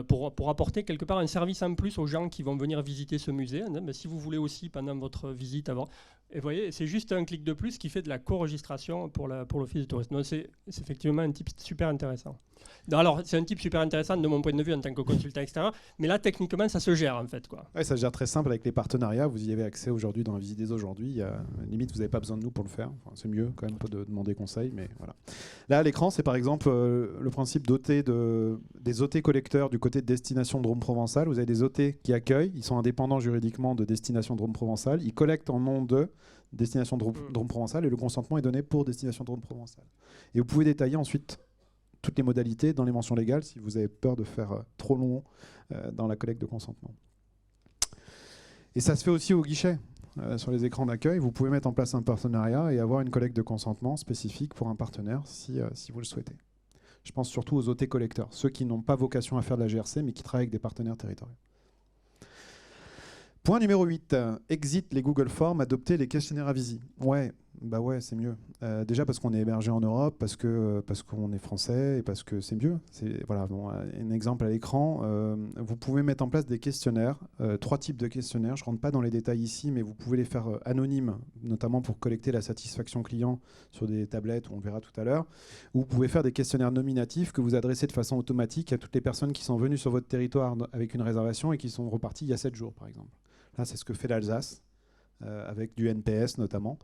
pour apporter quelque part un service en plus aux gens qui vont venir visiter ce musée. Si vous voulez aussi, pendant votre visite, avoir... Et vous voyez, c'est juste un clic de plus qui fait de la co-registration pour l'office de tourisme. Donc c'est effectivement un type super intéressant. Alors, c'est un type super intéressant de mon point de vue en tant que consultant extérieur, mais là, techniquement, ça se gère en fait, quoi. Ouais, ça se gère très simple avec les partenariats. Vous y avez accès aujourd'hui dans la visite dès aujourd'hui. Limite, vous n'avez pas besoin de nous pour le faire. Enfin, c'est mieux quand même pas de demander conseil, mais voilà. Là, à l'écran, c'est par exemple le principe des OT collecteurs du côté de Destination Drôme Provençal. Vous avez des OT qui accueillent. Ils sont indépendants juridiquement de Destination Drôme Provençal. Ils collectent en nom de Destination Drôme Provençal et le consentement est donné pour Destination Drôme Provençal. Et vous pouvez détailler ensuite toutes les modalités dans les mentions légales si vous avez peur de faire trop long dans la collecte de consentement. Et ça se fait aussi au guichet. Sur les écrans d'accueil, vous pouvez mettre en place un partenariat et avoir une collecte de consentement spécifique pour un partenaire si vous le souhaitez. Je pense surtout aux OT collecteurs, ceux qui n'ont pas vocation à faire de la GRC mais qui travaillent avec des partenaires territoriaux. Point numéro 8, exit les Google Forms, adopter les questionnaires Avizy. Ouais, Bah ouais, c'est mieux. Déjà parce qu'on est hébergé en Europe, parce qu'on est français et parce que c'est mieux. Voilà, bon, un exemple à l'écran. Vous pouvez mettre en place des questionnaires, 3 types de questionnaires. Je ne rentre pas dans les détails ici, mais vous pouvez les faire anonymes, notamment pour collecter la satisfaction client sur des tablettes, on le verra tout à l'heure. Ou vous pouvez faire des questionnaires nominatifs que vous adressez de façon automatique à toutes les personnes qui sont venues sur votre territoire avec une réservation et qui sont reparties il y a 7 jours, par exemple. Là, c'est ce que fait l'Alsace, avec du NPS notamment,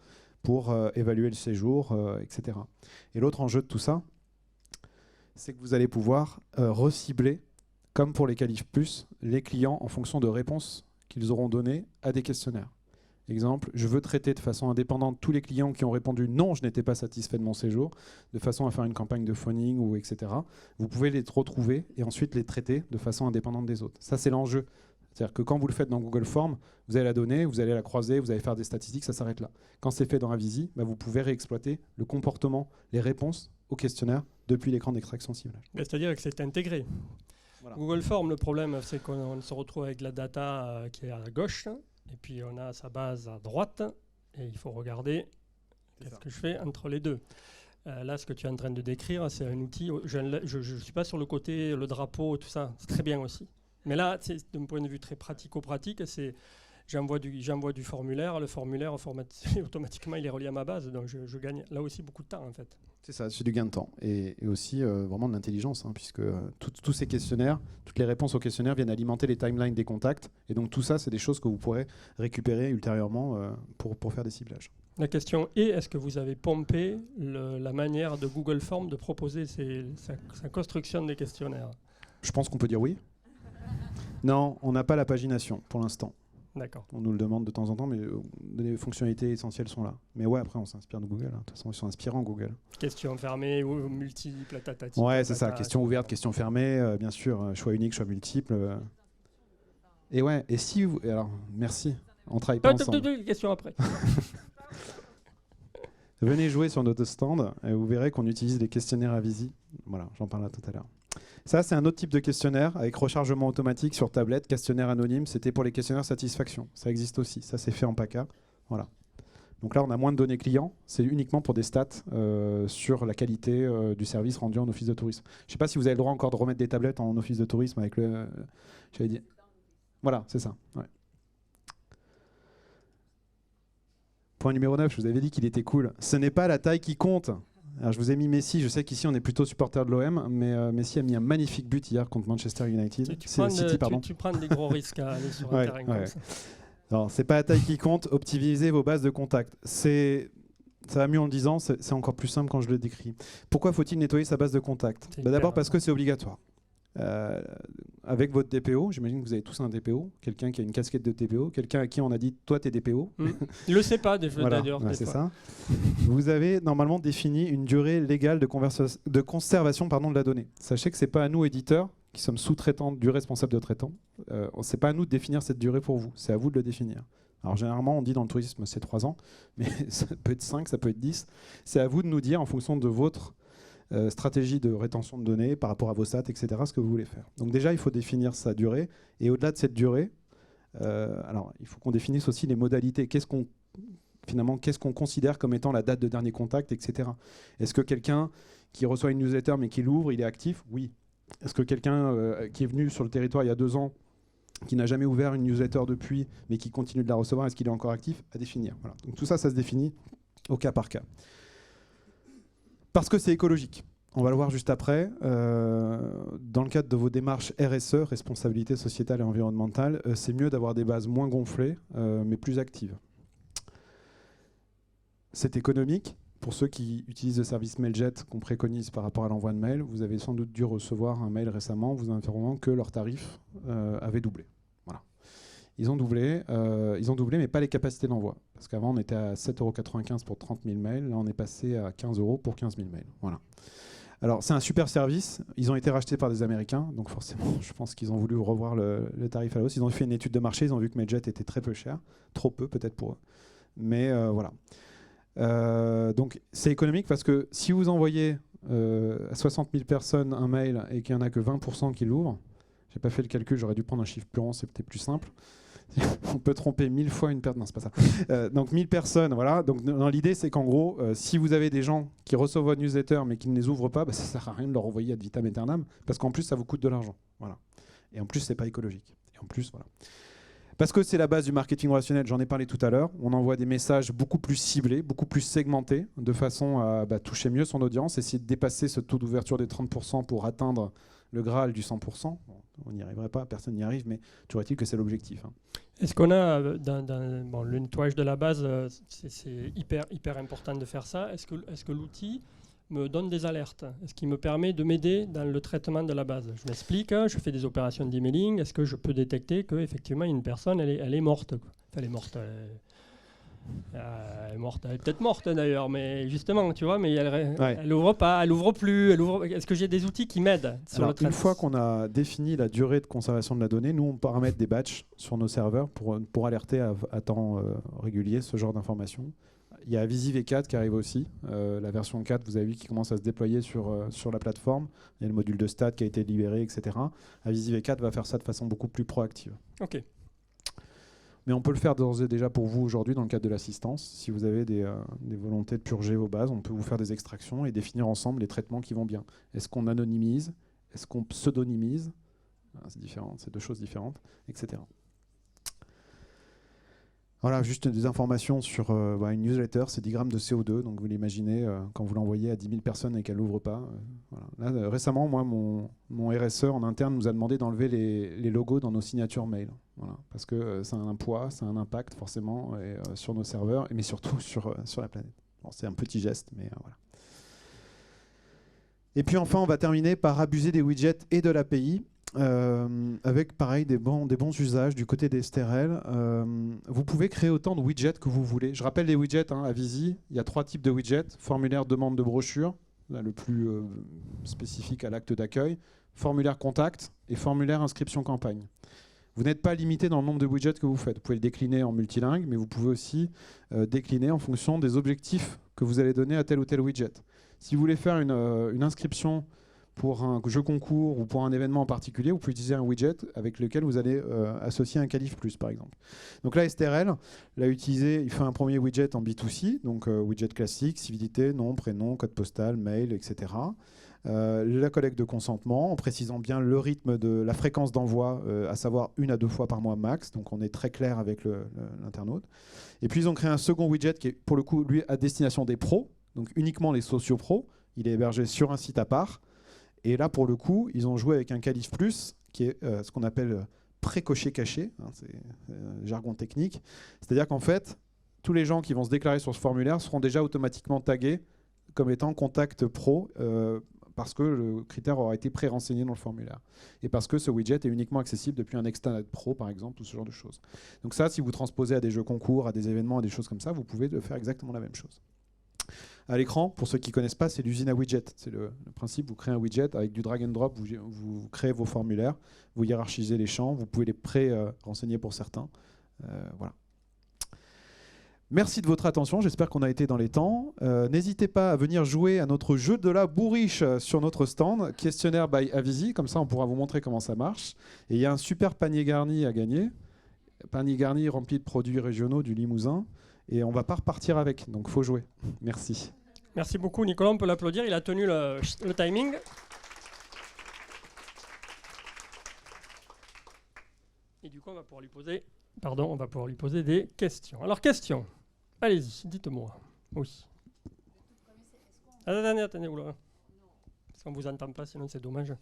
pour évaluer le séjour, etc. Et l'autre enjeu de tout ça, c'est que vous allez pouvoir recibler, comme pour les Qualif+, les clients en fonction de réponses qu'ils auront données à des questionnaires. Exemple, je veux traiter de façon indépendante tous les clients qui ont répondu « non, je n'étais pas satisfait de mon séjour », de façon à faire une campagne de phoning, ou etc. Vous pouvez les retrouver et ensuite les traiter de façon indépendante des autres. Ça, c'est l'enjeu. C'est-à-dire que quand vous le faites dans Google Forms, vous allez la donner, vous allez la croiser, vous allez faire des statistiques, ça s'arrête là. Quand c'est fait dans Avisi, vous pouvez réexploiter le comportement, les réponses au questionnaire depuis l'écran d'extraction ciblage. C'est-à-dire que c'est intégré. Voilà. Google Forms, le problème, c'est qu'on se retrouve avec la data qui est à gauche, et puis on a sa base à droite, et il faut regarder qu'est-ce que je fais entre les deux. Là, ce que tu es en train de décrire, c'est un outil. Je ne suis pas sur le côté, le drapeau, tout ça, c'est très bien aussi. Mais là, d'un point de vue très pratico-pratique, j'envoie du formulaire, le formulaire automatiquement il est relié à ma base, donc je gagne là aussi beaucoup de temps en fait. C'est ça, c'est du gain de temps et aussi vraiment de l'intelligence, hein, puisque tous ces questionnaires, toutes les réponses aux questionnaires viennent alimenter les timelines des contacts, et donc tout ça, c'est des choses que vous pourrez récupérer ultérieurement pour faire des ciblages. La question est, est-ce que vous avez pompé la manière de Google Forms de proposer sa construction des questionnaires? Je pense qu'on peut dire oui. Non, on n'a pas la pagination pour l'instant. D'accord. On nous le demande de temps en temps, mais les fonctionnalités essentielles sont là. Mais ouais, après, on s'inspire de Google. Hein. De toute façon, ils sont inspirants, Google. Question fermée ou multiple, tatati. Ouais, c'est ça. Question ouverte, question fermée, bien sûr. Choix unique, choix multiple. Et ouais, et si vous... Alors, merci. On travaille pas ensemble. Question après. Venez jouer sur notre stand et vous verrez qu'on utilise des questionnaires Avisi. Voilà, j'en parlerai tout à l'heure. Ça, c'est un autre type de questionnaire avec rechargement automatique sur tablette, questionnaire anonyme. C'était pour les questionnaires satisfaction. Ça existe aussi. Ça, c'est fait en PACA. Voilà. Donc là, on a moins de données clients. C'est uniquement pour des stats sur la qualité du service rendu en office de tourisme. Je ne sais pas si vous avez le droit encore de remettre des tablettes en office de tourisme avec le... j'avais dit. Voilà, c'est ça. Ouais. Point numéro 9, je vous avais dit qu'il était cool. Ce n'est pas la taille qui compte. Alors, je vous ai mis Messi, je sais qu'ici on est plutôt supporter de l'OM, mais Messi a mis un magnifique but hier contre Manchester United. Tu prends des gros risques à aller sur un terrain comme ça. Non, c'est pas la taille qui compte, optimisez vos bases de contact. Ça va mieux en le disant, c'est encore plus simple quand je le décris. Pourquoi faut-il nettoyer sa base de contact? D'abord parce que c'est obligatoire. Avec votre DPO, j'imagine que vous avez tous un DPO, quelqu'un qui a une casquette de DPO, quelqu'un à qui on a dit toi t'es DPO. Il le sait pas d'ailleurs. C'est ça. Vous avez normalement défini une durée légale de conservation de la donnée. Sachez que c'est pas à nous éditeurs qui sommes sous-traitants du responsable de traitant. C'est pas à nous de définir cette durée pour vous. C'est à vous de le définir. Alors généralement on dit dans le tourisme c'est 3 ans, mais ça peut être 5, ça peut être 10. C'est à vous de nous dire en fonction de votre stratégie de rétention de données par rapport à vos stats, etc., ce que vous voulez faire. Donc déjà, il faut définir sa durée. Et au-delà de cette durée, alors, il faut qu'on définisse aussi les modalités. Qu'est-ce qu'on considère comme étant la date de dernier contact, etc. Est-ce que quelqu'un qui reçoit une newsletter mais qui l'ouvre, il est actif? Oui. Est-ce que quelqu'un qui est venu sur le territoire il y a 2 ans, qui n'a jamais ouvert une newsletter depuis, mais qui continue de la recevoir, est-ce qu'il est encore actif? À définir. Voilà. Donc tout ça, ça se définit au cas par cas. Parce que c'est écologique. On va le voir juste après. Dans le cadre de vos démarches RSE, responsabilité sociétale et environnementale, c'est mieux d'avoir des bases moins gonflées, mais plus actives. C'est économique. Pour ceux qui utilisent le service Mailjet qu'on préconise par rapport à l'envoi de mail, vous avez sans doute dû recevoir un mail récemment vous informant que leur tarif avait doublé. Voilà. Ils ont doublé, mais pas les capacités d'envoi. Parce qu'avant, on était à 7,95 € pour 30 000 mails. Là, on est passé à 15 € pour 15 000 mails. Voilà. Alors, c'est un super service. Ils ont été rachetés par des Américains. Donc, forcément, je pense qu'ils ont voulu revoir le tarif à la hausse. Ils ont fait une étude de marché. Ils ont vu que Mailjet était très peu cher. Trop peu, peut-être pour eux. Mais voilà. Donc, c'est économique parce que si vous envoyez à 60 000 personnes un mail et qu'il n'y en a que 20% qui l'ouvrent, j'ai pas fait le calcul, j'aurais dû prendre un chiffre plus rond, c'est peut-être plus simple. On peut tromper 1000 fois une personne. Non, c'est pas ça. Donc 1000 personnes, voilà. Donc l'idée, c'est qu'en gros, si vous avez des gens qui reçoivent votre newsletter mais qui ne les ouvrent pas, ça sert à rien de leur envoyer ad vitam aeternam parce qu'en plus, ça vous coûte de l'argent. Voilà. Et en plus, c'est pas écologique. Et en plus, voilà. Parce que c'est la base du marketing relationnel, j'en ai parlé tout à l'heure. On envoie des messages beaucoup plus ciblés, beaucoup plus segmentés, de façon à toucher mieux son audience, essayer de dépasser ce taux d'ouverture des 30% pour atteindre le Graal du 100%. Bon, on n'y arriverait pas, personne n'y arrive, mais toujours est-il que c'est l'objectif. Est-ce qu'on a, le nettoyage de la base, c'est hyper important de faire ça. Est-ce que l'outil me donne des alertes? Est-ce qu'il me permet de m'aider dans le traitement de la base? Je m'explique, je fais des opérations d'emailing. Est-ce que je peux détecter qu'effectivement une personne, elle est morte, quoi. Enfin, elle est morte. Elle est morte, elle est peut-être morte d'ailleurs, mais justement, tu vois, mais elle ouvre pas, elle ouvre plus. Est-ce que j'ai des outils qui m'aident sur le traitement? Une fois qu'on a défini la durée de conservation de la donnée, nous on paramètre des batchs sur nos serveurs pour alerter à temps régulier ce genre d'informations. Il y a Avisi V4 qui arrive aussi, la version 4, vous avez vu, qui commence à se déployer sur la plateforme. Il y a le module de stats qui a été libéré, etc. Avisi V4 va faire ça de façon beaucoup plus proactive. Ok. Mais on peut le faire d'ores et déjà pour vous aujourd'hui dans le cadre de l'assistance. Si vous avez des volontés de purger vos bases, on peut vous faire des extractions et définir ensemble les traitements qui vont bien. Est-ce qu'on anonymise? Est-ce qu'on pseudonymise? C'est différent, c'est deux choses différentes, etc. Voilà, juste des informations sur une newsletter, c'est 10 grammes de CO2, donc vous l'imaginez quand vous l'envoyez à 10 000 personnes et qu'elle n'ouvre pas. Voilà. Là, récemment, moi, mon RSE en interne nous a demandé d'enlever les logos dans nos signatures mail. Voilà, parce que ça a un poids, ça a un impact forcément sur nos serveurs, mais surtout sur la planète. Bon, c'est un petit geste, mais voilà. Et puis enfin, on va terminer par abuser des widgets et de l'API. Avec pareil des bons usages du côté des STRL. Vous pouvez créer autant de widgets que vous voulez. Je rappelle les widgets à Visi, il y a 3 types de widgets: formulaire demande de brochure, là, le plus spécifique à l'acte d'accueil, formulaire contact et formulaire inscription campagne. Vous n'êtes pas limité dans le nombre de widgets que vous faites. Vous pouvez le décliner en multilingue, mais vous pouvez aussi décliner en fonction des objectifs que vous allez donner à tel ou tel widget. Si vous voulez faire une inscription pour un jeu concours ou pour un événement en particulier, vous pouvez utiliser un widget avec lequel vous allez associer un qualif plus, par exemple. Donc là, STRL l'a utilisé, il fait un premier widget en B2C, donc widget classique, civilité, nom, prénom, code postal, mail, etc. La collecte de consentement, en précisant bien le rythme de la fréquence d'envoi, à savoir 1 à 2 fois par mois max, donc on est très clair avec l'internaute. Et puis ils ont créé un second widget qui est pour le coup, lui, à destination des pros, donc uniquement les sociopros. Il est hébergé sur un site à part. Et là, pour le coup, ils ont joué avec un qualif plus, qui est ce qu'on appelle pré-coché caché, hein, c'est jargon technique. C'est-à-dire qu'en fait, tous les gens qui vont se déclarer sur ce formulaire seront déjà automatiquement tagués comme étant contact pro, parce que le critère aura été pré-renseigné dans le formulaire. Et parce que ce widget est uniquement accessible depuis un externat pro, par exemple, ou ce genre de choses. Donc ça, si vous transposez à des jeux concours, à des événements, à des choses comme ça, vous pouvez faire exactement la même chose. À l'écran, pour ceux qui ne connaissent pas, c'est l'usine à widgets. C'est le principe, vous créez un widget avec du drag and drop, vous créez vos formulaires, vous hiérarchisez les champs, vous pouvez les pré-renseigner pour certains. Voilà. Merci de votre attention, j'espère qu'on a été dans les temps. N'hésitez pas à venir jouer à notre jeu de la bourriche sur notre stand, questionnaire by Avisi, comme ça on pourra vous montrer comment ça marche. Et il y a un super panier garni à gagner, panier garni rempli de produits régionaux du Limousin. Et on ne va pas repartir avec, donc il faut jouer. Merci. Merci beaucoup Nicolas, on peut l'applaudir, il a tenu le timing. Et du coup on va pouvoir lui poser des questions. Alors question, allez-y, dites-moi. Oui. Attendez, oula. Parce qu'on ne vous entend pas, sinon c'est dommage.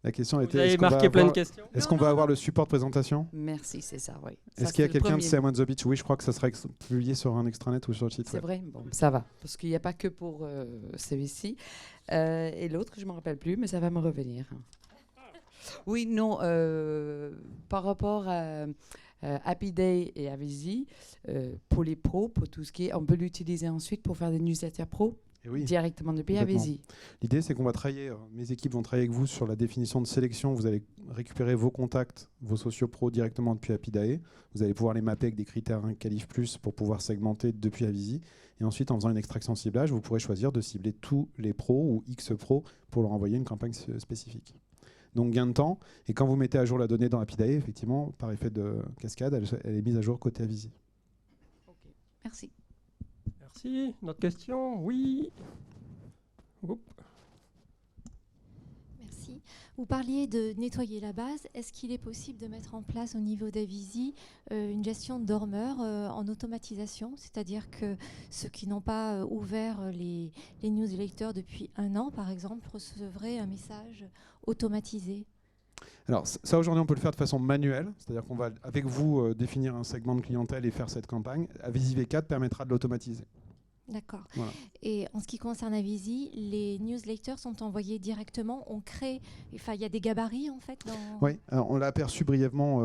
La question Vous était, avez marqué plein de questions. Est-ce qu'on va avoir le support de présentation? Merci, c'est ça, oui. Est-ce qu'il y a quelqu'un de Sam on the Beach? Oui, je crois que ça sera publié sur un extranet ou sur le site. C'est vrai, bon, ça va. Parce qu'il n'y a pas que pour celui-ci. Et l'autre, je ne me rappelle plus, mais ça va me revenir. Oui, non, par rapport à Happy Day et Avisi, pour les pros, pour tout ce qui est, on peut l'utiliser ensuite pour faire des newsletters pro. Et oui, directement depuis Avisi. L'idée, c'est qu'on va travailler, mes équipes vont travailler avec vous sur la définition de sélection. Vous allez récupérer vos contacts, vos sociaux pros directement depuis Apidae. Vous allez pouvoir les mapper avec des critères qualif plus pour pouvoir segmenter depuis Avisi. Et ensuite, en faisant une extraction ciblage, vous pourrez choisir de cibler tous les pros ou X pros pour leur envoyer une campagne spécifique. donc gain de temps. Et quand vous mettez à jour la donnée dans Apidae, effectivement, par effet de cascade, elle est mise à jour côté Avisi. Merci. Merci. Notre question? Oui. Oups. Merci. Vous parliez de nettoyer la base. Est-ce qu'il est possible de mettre en place au niveau d'Avisi une gestion de dormeurs en automatisation? C'est-à-dire que ceux qui n'ont pas ouvert les newsletters depuis 1 an, par exemple, recevraient un message automatisé? Alors ça, aujourd'hui, on peut le faire de façon manuelle, c'est-à-dire qu'on va, avec vous, définir un segment de clientèle et faire cette campagne. Avisi V4 permettra de l'automatiser. D'accord. Voilà. Et en ce qui concerne Avisi, les newsletters sont envoyés directement. On crée, enfin, il y a des gabarits en fait. Oui, on l'a aperçu brièvement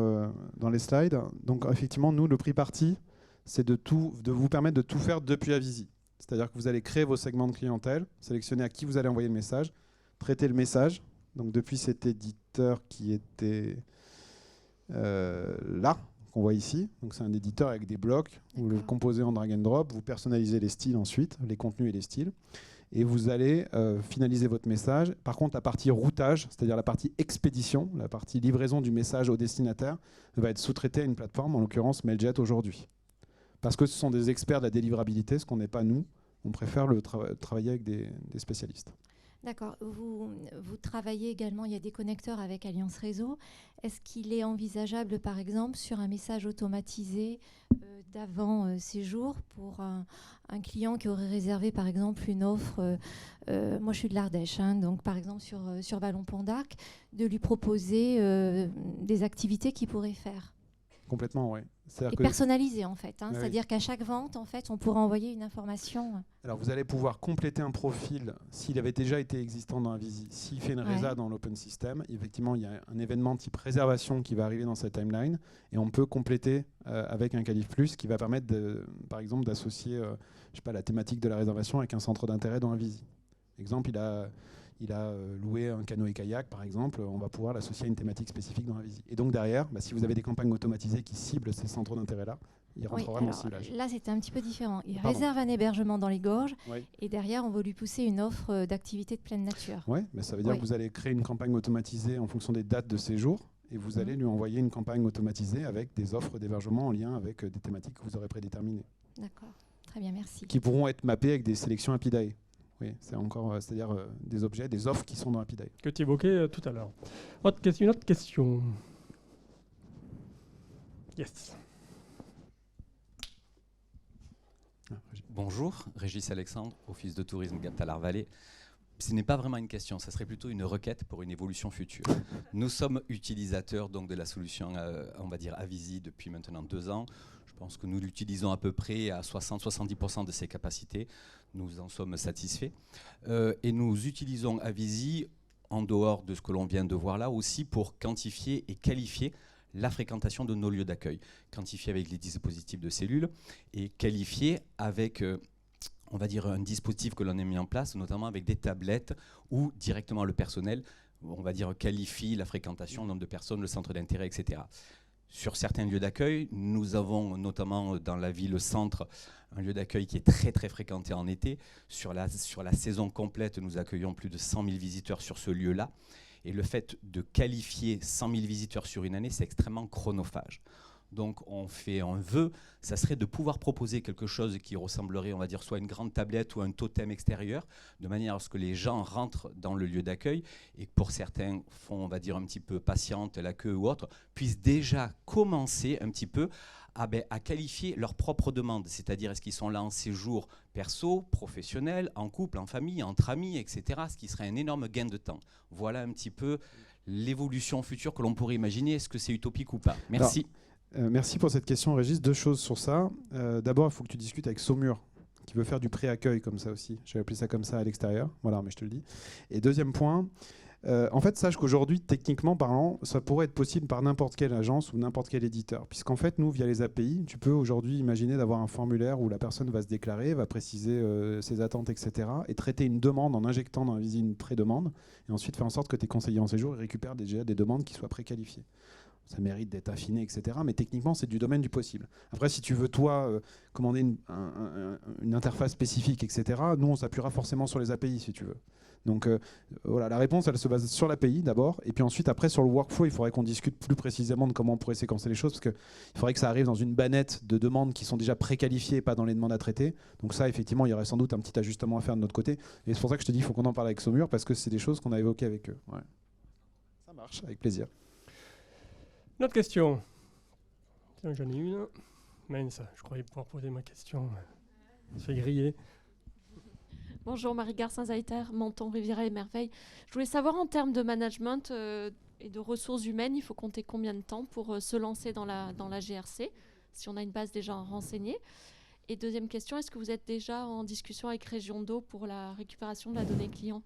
dans les slides. Donc effectivement, nous, le prix parti, c'est de vous permettre de tout faire depuis Avisi. C'est-à-dire que vous allez créer vos segments de clientèle, sélectionner à qui vous allez envoyer le message, traiter le message. Donc depuis cet éditeur qui était là, qu'on voit ici. Donc c'est un éditeur avec des blocs. Vous le composez en drag and drop. Vous personnalisez les styles ensuite, les contenus et les styles. Et vous allez finaliser votre message. Par contre, la partie routage, c'est-à-dire la partie expédition, la partie livraison du message au destinataire, va être sous-traitée à une plateforme, en l'occurrence Mailjet aujourd'hui. Parce que ce sont des experts de la délivrabilité, ce qu'on n'est pas nous. On préfère travailler avec des spécialistes. D'accord. Vous travaillez également, il y a des connecteurs avec Alliance Réseau. Est-ce qu'il est envisageable, par exemple, sur un message automatisé d'avant séjour pour un client qui aurait réservé, par exemple, une offre, moi je suis de l'Ardèche, hein, donc par exemple sur Vallon-Pont d'Arc, de lui proposer des activités qu'il pourrait faire? Complètement, oui. Et personnalisé en fait, hein, oui. C'est-à-dire qu'à chaque vente, en fait, on pourra envoyer une information. Alors vous allez pouvoir compléter un profil s'il avait déjà été existant dans Avisi. S'il fait une résa dans l'open system, effectivement, il y a un événement type réservation qui va arriver dans cette timeline et on peut compléter avec un Qualif Plus qui va permettre, par exemple, d'associer je sais pas, la thématique de la réservation avec un centre d'intérêt dans Avisi. Exemple, il a loué un canoë-kayak, par exemple, on va pouvoir l'associer à une thématique spécifique dans Avisi. Et donc derrière, si vous avez des campagnes automatisées qui ciblent ces centres d'intérêt-là, il rentrera dans le ciblage. Là, c'était un petit peu différent. Il réserve un hébergement dans les gorges et derrière, on va lui pousser une offre d'activité de pleine nature. Oui, mais ça veut dire que vous allez créer une campagne automatisée en fonction des dates de séjour et vous allez lui envoyer une campagne automatisée avec des offres d'hébergement en lien avec des thématiques que vous aurez prédéterminées. D'accord, très bien, merci. Qui pourront être mappées avec des sélections Apidae. Oui, c'est encore, c'est-à-dire des objets, des offres qui sont dans Apidae. Que tu évoquais tout à l'heure. Une autre question. Yes. Bonjour, Régis Alexandre, Office de tourisme Gap-Talar-Vallée. Ce n'est pas vraiment une question, ça serait plutôt une requête pour une évolution future. Nous sommes utilisateurs donc, de la solution, on va dire, Avisi depuis maintenant 2 ans. Je pense que nous l'utilisons à peu près à 60-70% de ses capacités. Nous en sommes satisfaits. Et nous utilisons Avisi, en dehors de ce que l'on vient de voir là, aussi pour quantifier et qualifier la fréquentation de nos lieux d'accueil. Quantifier avec les dispositifs de cellules et qualifier avec, on va dire, un dispositif que l'on a mis en place, notamment avec des tablettes où directement le personnel, on va dire, qualifie la fréquentation, le nombre de personnes, le centre d'intérêt, etc. Sur certains lieux d'accueil, nous avons notamment dans la ville-centre un lieu d'accueil qui est très très fréquenté en été. Sur la saison complète, nous accueillons plus de 100 000 visiteurs sur ce lieu-là. Et le fait de qualifier 100 000 visiteurs sur une année, c'est extrêmement chronophage. Donc on fait un vœu, ça serait de pouvoir proposer quelque chose qui ressemblerait, on va dire, soit une grande tablette ou un totem extérieur, de manière à ce que les gens rentrent dans le lieu d'accueil et que pour certains font, on va dire, un petit peu patiente la queue ou autre, puissent déjà commencer un petit peu à qualifier leur propre demande, c'est-à-dire est-ce qu'ils sont là en séjour perso, professionnel, en couple, en famille, entre amis, etc., ce qui serait un énorme gain de temps. Voilà un petit peu l'évolution future que l'on pourrait imaginer. Est-ce que c'est utopique ou pas? Merci. Merci pour cette question, Régis. 2 choses sur ça. D'abord, il faut que tu discutes avec Saumur, qui veut faire du pré-accueil comme ça aussi. J'ai appelé ça comme ça à l'extérieur. Voilà, mais je te le dis. Et deuxième point, en fait, sache qu'aujourd'hui, techniquement parlant, ça pourrait être possible par n'importe quelle agence ou n'importe quel éditeur. Puisqu'en fait, nous, via les API, tu peux aujourd'hui imaginer d'avoir un formulaire où la personne va se déclarer, va préciser ses attentes, etc. et traiter une demande en injectant dans Avisi une pré-demande et ensuite faire en sorte que tes conseillers en séjour récupèrent déjà des demandes qui soient préqualifiées. ça mérite d'être affiné, etc. Mais techniquement, c'est du domaine du possible. Après, si tu veux, toi, commander une interface spécifique, etc., nous, on s'appuiera forcément sur les API, si tu veux. Donc voilà, la réponse, elle se base sur l'API d'abord, et puis ensuite, après, sur le workflow, il faudrait qu'on discute plus précisément de comment on pourrait séquencer les choses, parce qu'il faudrait que ça arrive dans une bannette de demandes qui sont déjà préqualifiées et pas dans les demandes à traiter. Donc ça, effectivement, il y aurait sans doute un petit ajustement à faire de notre côté. Et c'est pour ça que je te dis, il faut qu'on en parle avec Saumur, parce que c'est des choses qu'on a évoquées avec eux. Ouais. Ça marche, avec plaisir. Une autre question. Tiens, j'en ai une. Mince, je croyais pouvoir poser ma question. Je fais griller. Bonjour, Marie Garcin-Zaïter, Menton, Riviera et Merveille. Je voulais savoir en termes de management et de ressources humaines, il faut compter combien de temps pour se lancer dans la GRC, si on a une base déjà renseignée. Et deuxième question, est-ce que vous êtes déjà en discussion avec Région d'eau pour la récupération de la donnée client ?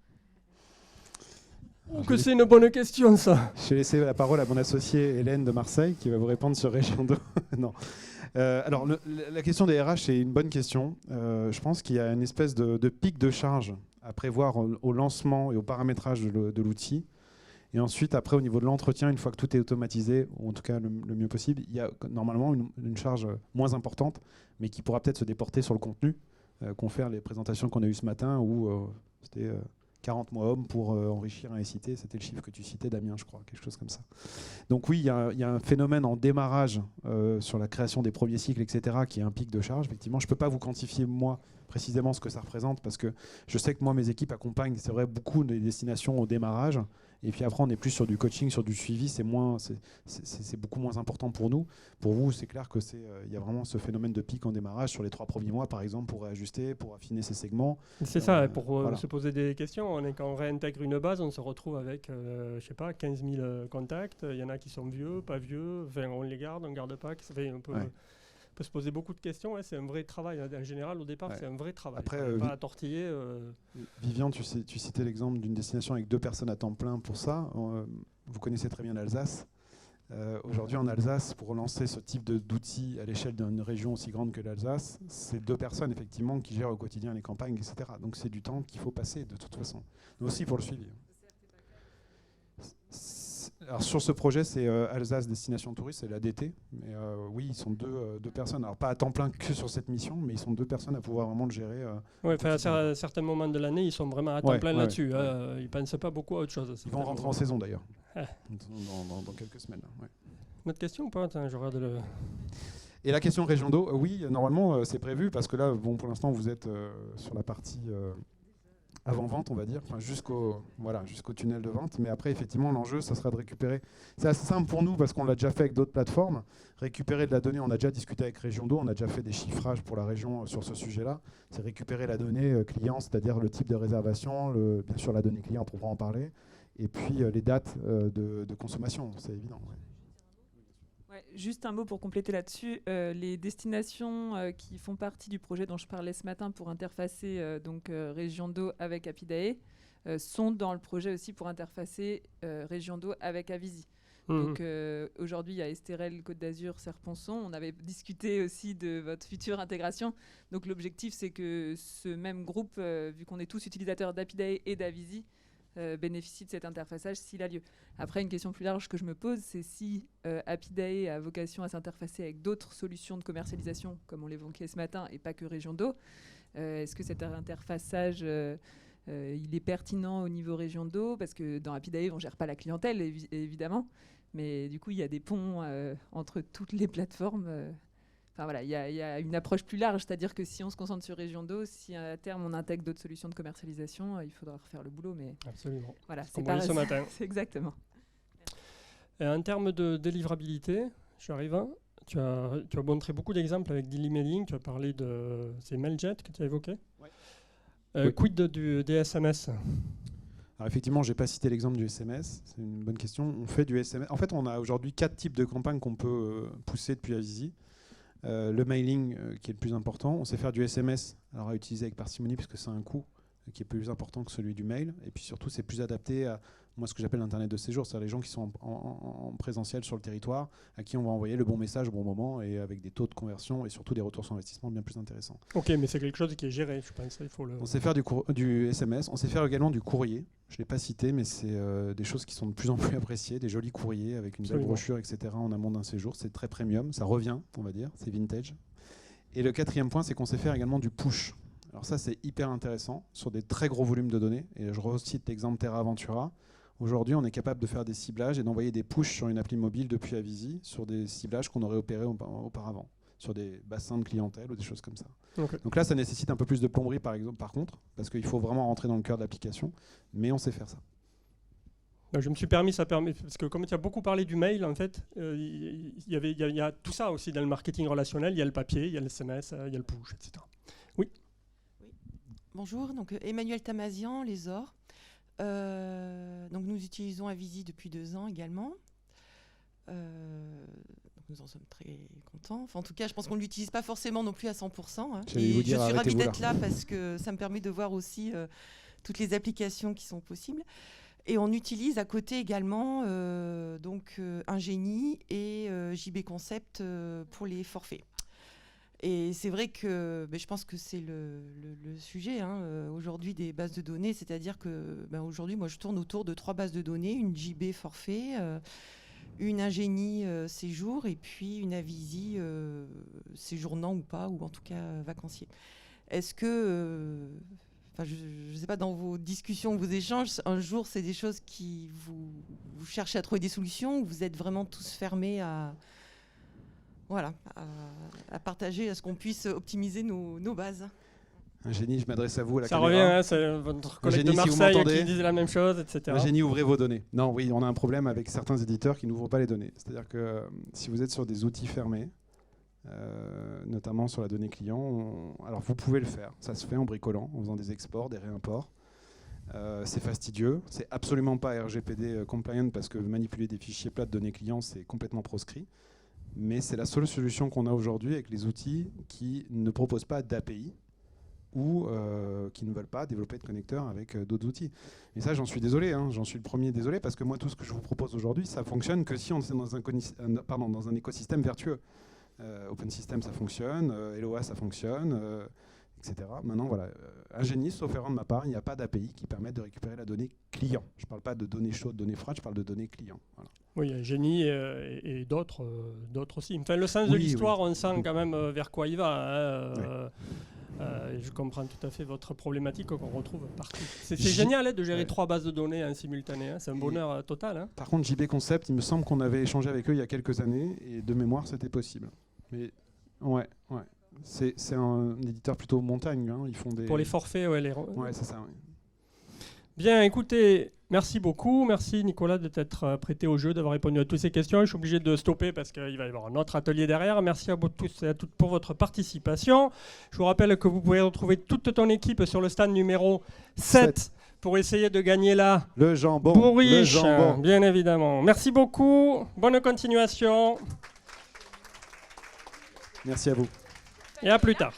Oh, que c'est une bonne question, ça. Je vais laisser la parole à mon associée Hélène de Marseille qui va vous répondre sur Région d'eau. Non. Alors, la question des RH, c'est une bonne question. Je pense qu'il y a une espèce de pic de charge à prévoir au lancement et au paramétrage de l'outil. Et ensuite, après, au niveau de l'entretien, une fois que tout est automatisé, ou en tout cas le mieux possible, il y a normalement une charge moins importante, mais qui pourra peut-être se déporter sur le contenu, confère les présentations qu'on a eues ce matin, où c'était 40 mois hommes pour enrichir un SIT. C'était le chiffre que tu citais, Damien, je crois, quelque chose comme ça. Donc oui, il y a un phénomène en démarrage sur la création des premiers cycles, etc., qui est un pic de charge. Effectivement, je ne peux pas vous quantifier, moi, précisément ce que ça représente, parce que je sais que moi, mes équipes accompagnent, c'est vrai, beaucoup des destinations au démarrage. Et puis après, on est plus sur du coaching, sur du suivi. C'est beaucoup moins important pour nous. Pour vous, c'est clair que y a vraiment ce phénomène de pic en démarrage sur les 3 premiers mois, par exemple, pour réajuster, pour affiner ces segments. C'est ça, pour voilà. se poser des questions. Quand on réintègre une base, on se retrouve avec, je sais pas, 15 000 contacts. Il y en a qui sont vieux, pas vieux. Enfin, on les garde, on ne garde pas. Ça fait un peu... On peut se poser beaucoup de questions. C'est un vrai travail. En général, au départ, c'est un vrai travail. Après, pas à tortiller. Vivian, tu citais l'exemple d'une destination avec 2 personnes à temps plein pour ça. Vous connaissez très bien l'Alsace. Aujourd'hui, en Alsace, pour lancer ce type d'outils à l'échelle d'une région aussi grande que l'Alsace, c'est 2 personnes effectivement qui gèrent au quotidien les campagnes, etc. Donc c'est du temps qu'il faut passer de toute façon. Mais aussi pour le suivi. Alors sur ce projet, c'est Alsace Destination Touriste, c'est l'ADT. Mais oui, ils sont deux personnes. Alors pas à temps plein que sur cette mission, mais ils sont 2 personnes à pouvoir vraiment le gérer. À certains moments de l'année, ils sont vraiment à temps plein là-dessus. Ils ne pensent pas beaucoup à autre chose. Ils vont rentrer en saison d'ailleurs, dans quelques semaines. Ouais. Notre question ou pas? Je regarde le... Et la question région d'eau, oui, normalement c'est prévu parce que là, bon, pour l'instant, vous êtes sur la partie avant-vente, on va dire, enfin, jusqu'au tunnel de vente. Mais après, effectivement, l'enjeu, ça sera de récupérer. C'est assez simple pour nous parce qu'on l'a déjà fait avec d'autres plateformes. Récupérer de la donnée, on a déjà discuté avec Région d'eau, on a déjà fait des chiffrages pour la région sur ce sujet-là. C'est récupérer la donnée client, c'est-à-dire le type de réservation, bien sûr la donnée client, on pourra en parler, et puis les dates de consommation, c'est évident. Ouais. Ouais, juste un mot pour compléter là-dessus. Les destinations qui font partie du projet dont je parlais ce matin pour interfacer Région d'eau avec Apidae sont dans le projet aussi pour interfacer Région d'eau avec Avisi. Donc aujourd'hui, il y a Estérel, Côte d'Azur, Serponçon. On avait discuté aussi de votre future intégration. Donc l'objectif, c'est que ce même groupe, vu qu'on est tous utilisateurs d'Apidae et d'Avisi, bénéficie de cet interfaçage s'il a lieu. Après, une question plus large que je me pose, c'est si Apidae a vocation à s'interfacer avec d'autres solutions de commercialisation, comme on l'évoquait ce matin, et pas que Région d'eau. Est-ce que cet interfaçage, il est pertinent au niveau Région d'eau? Parce que dans Apidae, on ne gère pas la clientèle, évidemment, mais du coup, il y a des ponts entre toutes les plateformes. Enfin voilà, il y a une approche plus large, c'est-à-dire que si on se concentre sur Région d'eau, si à terme on intègre d'autres solutions de commercialisation, il faudra refaire le boulot. Mais absolument. Voilà, c'est pas ce matin. C'est exactement. Et en termes de délivrabilité, tu as montré beaucoup d'exemples avec d'e-mailing. Tu as parlé de ces Mailjet que tu as évoqué. Oui. Quid des SMS? Alors effectivement, je n'ai pas cité l'exemple du SMS, c'est une bonne question. On fait du SMS. En fait, on a aujourd'hui 4 types de campagnes qu'on peut pousser depuis Avisi. Le mailing qui est le plus important. On sait faire du SMS, alors à utiliser avec parcimonie puisque c'est un coût qui est plus important que celui du mail. Et puis surtout, c'est plus adapté moi ce que j'appelle l'Internet de séjour, c'est-à-dire les gens qui sont en présentiel sur le territoire, à qui on va envoyer le bon message au bon moment et avec des taux de conversion et surtout des retours sur investissement bien plus intéressants. Ok, mais c'est quelque chose qui est géré, je pense. Il faut le... On sait faire du SMS, on sait faire également du courrier. Je ne l'ai pas cité, mais c'est des choses qui sont de plus en plus appréciées, des jolis courriers avec une belle Absolument. brochure, etc. en amont d'un séjour. C'est très premium, ça revient, on va dire, c'est vintage. Et le quatrième point, c'est qu'on sait faire également du push. Alors ça, c'est hyper intéressant sur des très gros volumes de données. Et je recite l'exemple Terra Aventura. Aujourd'hui, on est capable de faire des ciblages et d'envoyer des pushs sur une appli mobile depuis Avisi sur des ciblages qu'on aurait opérés auparavant, sur des bassins de clientèle ou des choses comme ça. Okay. Donc là, ça nécessite un peu plus de plomberie, par contre, parce qu'il faut vraiment rentrer dans le cœur de l'application, mais on sait faire ça. Je me suis permis, parce que comme tu as beaucoup parlé du mail, en fait, il y a tout ça aussi dans le marketing relationnel. Il y a le papier, il y a le SMS, il y a le push, etc. Oui. Bonjour, donc Emmanuel Tamazian, les OR. Donc nous utilisons Avisi depuis 2 ans également. Nous en sommes très contents. Enfin, en tout cas, je pense qu'on ne l'utilise pas forcément non plus à 100%. Hein. Et je suis ravie d'être là parce que ça me permet de voir aussi toutes les applications qui sont possibles. Et on utilise à côté également Ingénie et JB Concept pour les forfaits. Et c'est vrai que je pense que c'est le sujet aujourd'hui des bases de données, c'est-à-dire que aujourd'hui, moi, je tourne autour de 3 bases de données, une JB forfait, une Ingénie séjour et puis une Avisi séjournant ou pas, ou en tout cas vacancier. Est-ce que, je ne sais pas, dans vos discussions, vos échanges, un jour, c'est des choses qui vous cherchez à trouver des solutions ou vous êtes vraiment tous fermés à partager, à ce qu'on puisse optimiser nos bases. Ingénie, je m'adresse à vous. Ça revient, c'est votre collègue de Marseille qui disait la même chose, etc. Ingénie, ouvrez vos données. Non, oui, on a un problème avec certains éditeurs qui n'ouvrent pas les données. C'est-à-dire que si vous êtes sur des outils fermés, notamment sur la donnée client, alors vous pouvez le faire. Ça se fait en bricolant, en faisant des exports, des réimports. C'est fastidieux. C'est absolument pas RGPD compliant parce que manipuler des fichiers plats de données clients, c'est complètement proscrit. Mais c'est la seule solution qu'on a aujourd'hui avec les outils qui ne proposent pas d'API ou qui ne veulent pas développer de connecteurs avec d'autres outils. Et ça, j'en suis désolé, j'en suis le premier désolé, parce que moi, tout ce que je vous propose aujourd'hui, ça fonctionne que si on est dans un écosystème vertueux. OpenSystem, ça fonctionne, Eloa, ça fonctionne, etc. Maintenant, voilà, Ingénie, sauf erreur de ma part, il n'y a pas d'API qui permette de récupérer la donnée client. Je ne parle pas de données chaudes, données froides, je parle de données client. Voilà. Oui, il y a Génie et d'autres aussi. Enfin, le sens de l'histoire, on sent quand même vers quoi il va. Je comprends tout à fait votre problématique qu'on retrouve partout. C'est génial de gérer 3 bases de données en simultané. C'est un bonheur total. Par contre, JB Concept, il me semble qu'on avait échangé avec eux il y a quelques années et de mémoire, c'était possible. Mais ouais. C'est un éditeur plutôt montagne. Ils font des... Pour les forfaits, ouais, c'est ça. Oui. Bien, écoutez, merci beaucoup. Merci Nicolas de t'être prêté au jeu, d'avoir répondu à toutes ces questions. Je suis obligé de stopper parce qu'il va y avoir un autre atelier derrière. Merci à vous tous et à toutes pour votre participation. Je vous rappelle que vous pouvez retrouver toute ton équipe sur le stand numéro 7 pour essayer de gagner là le jambon. Bourriche, bien évidemment. Merci beaucoup. Bonne continuation. Merci à vous. Et à plus tard.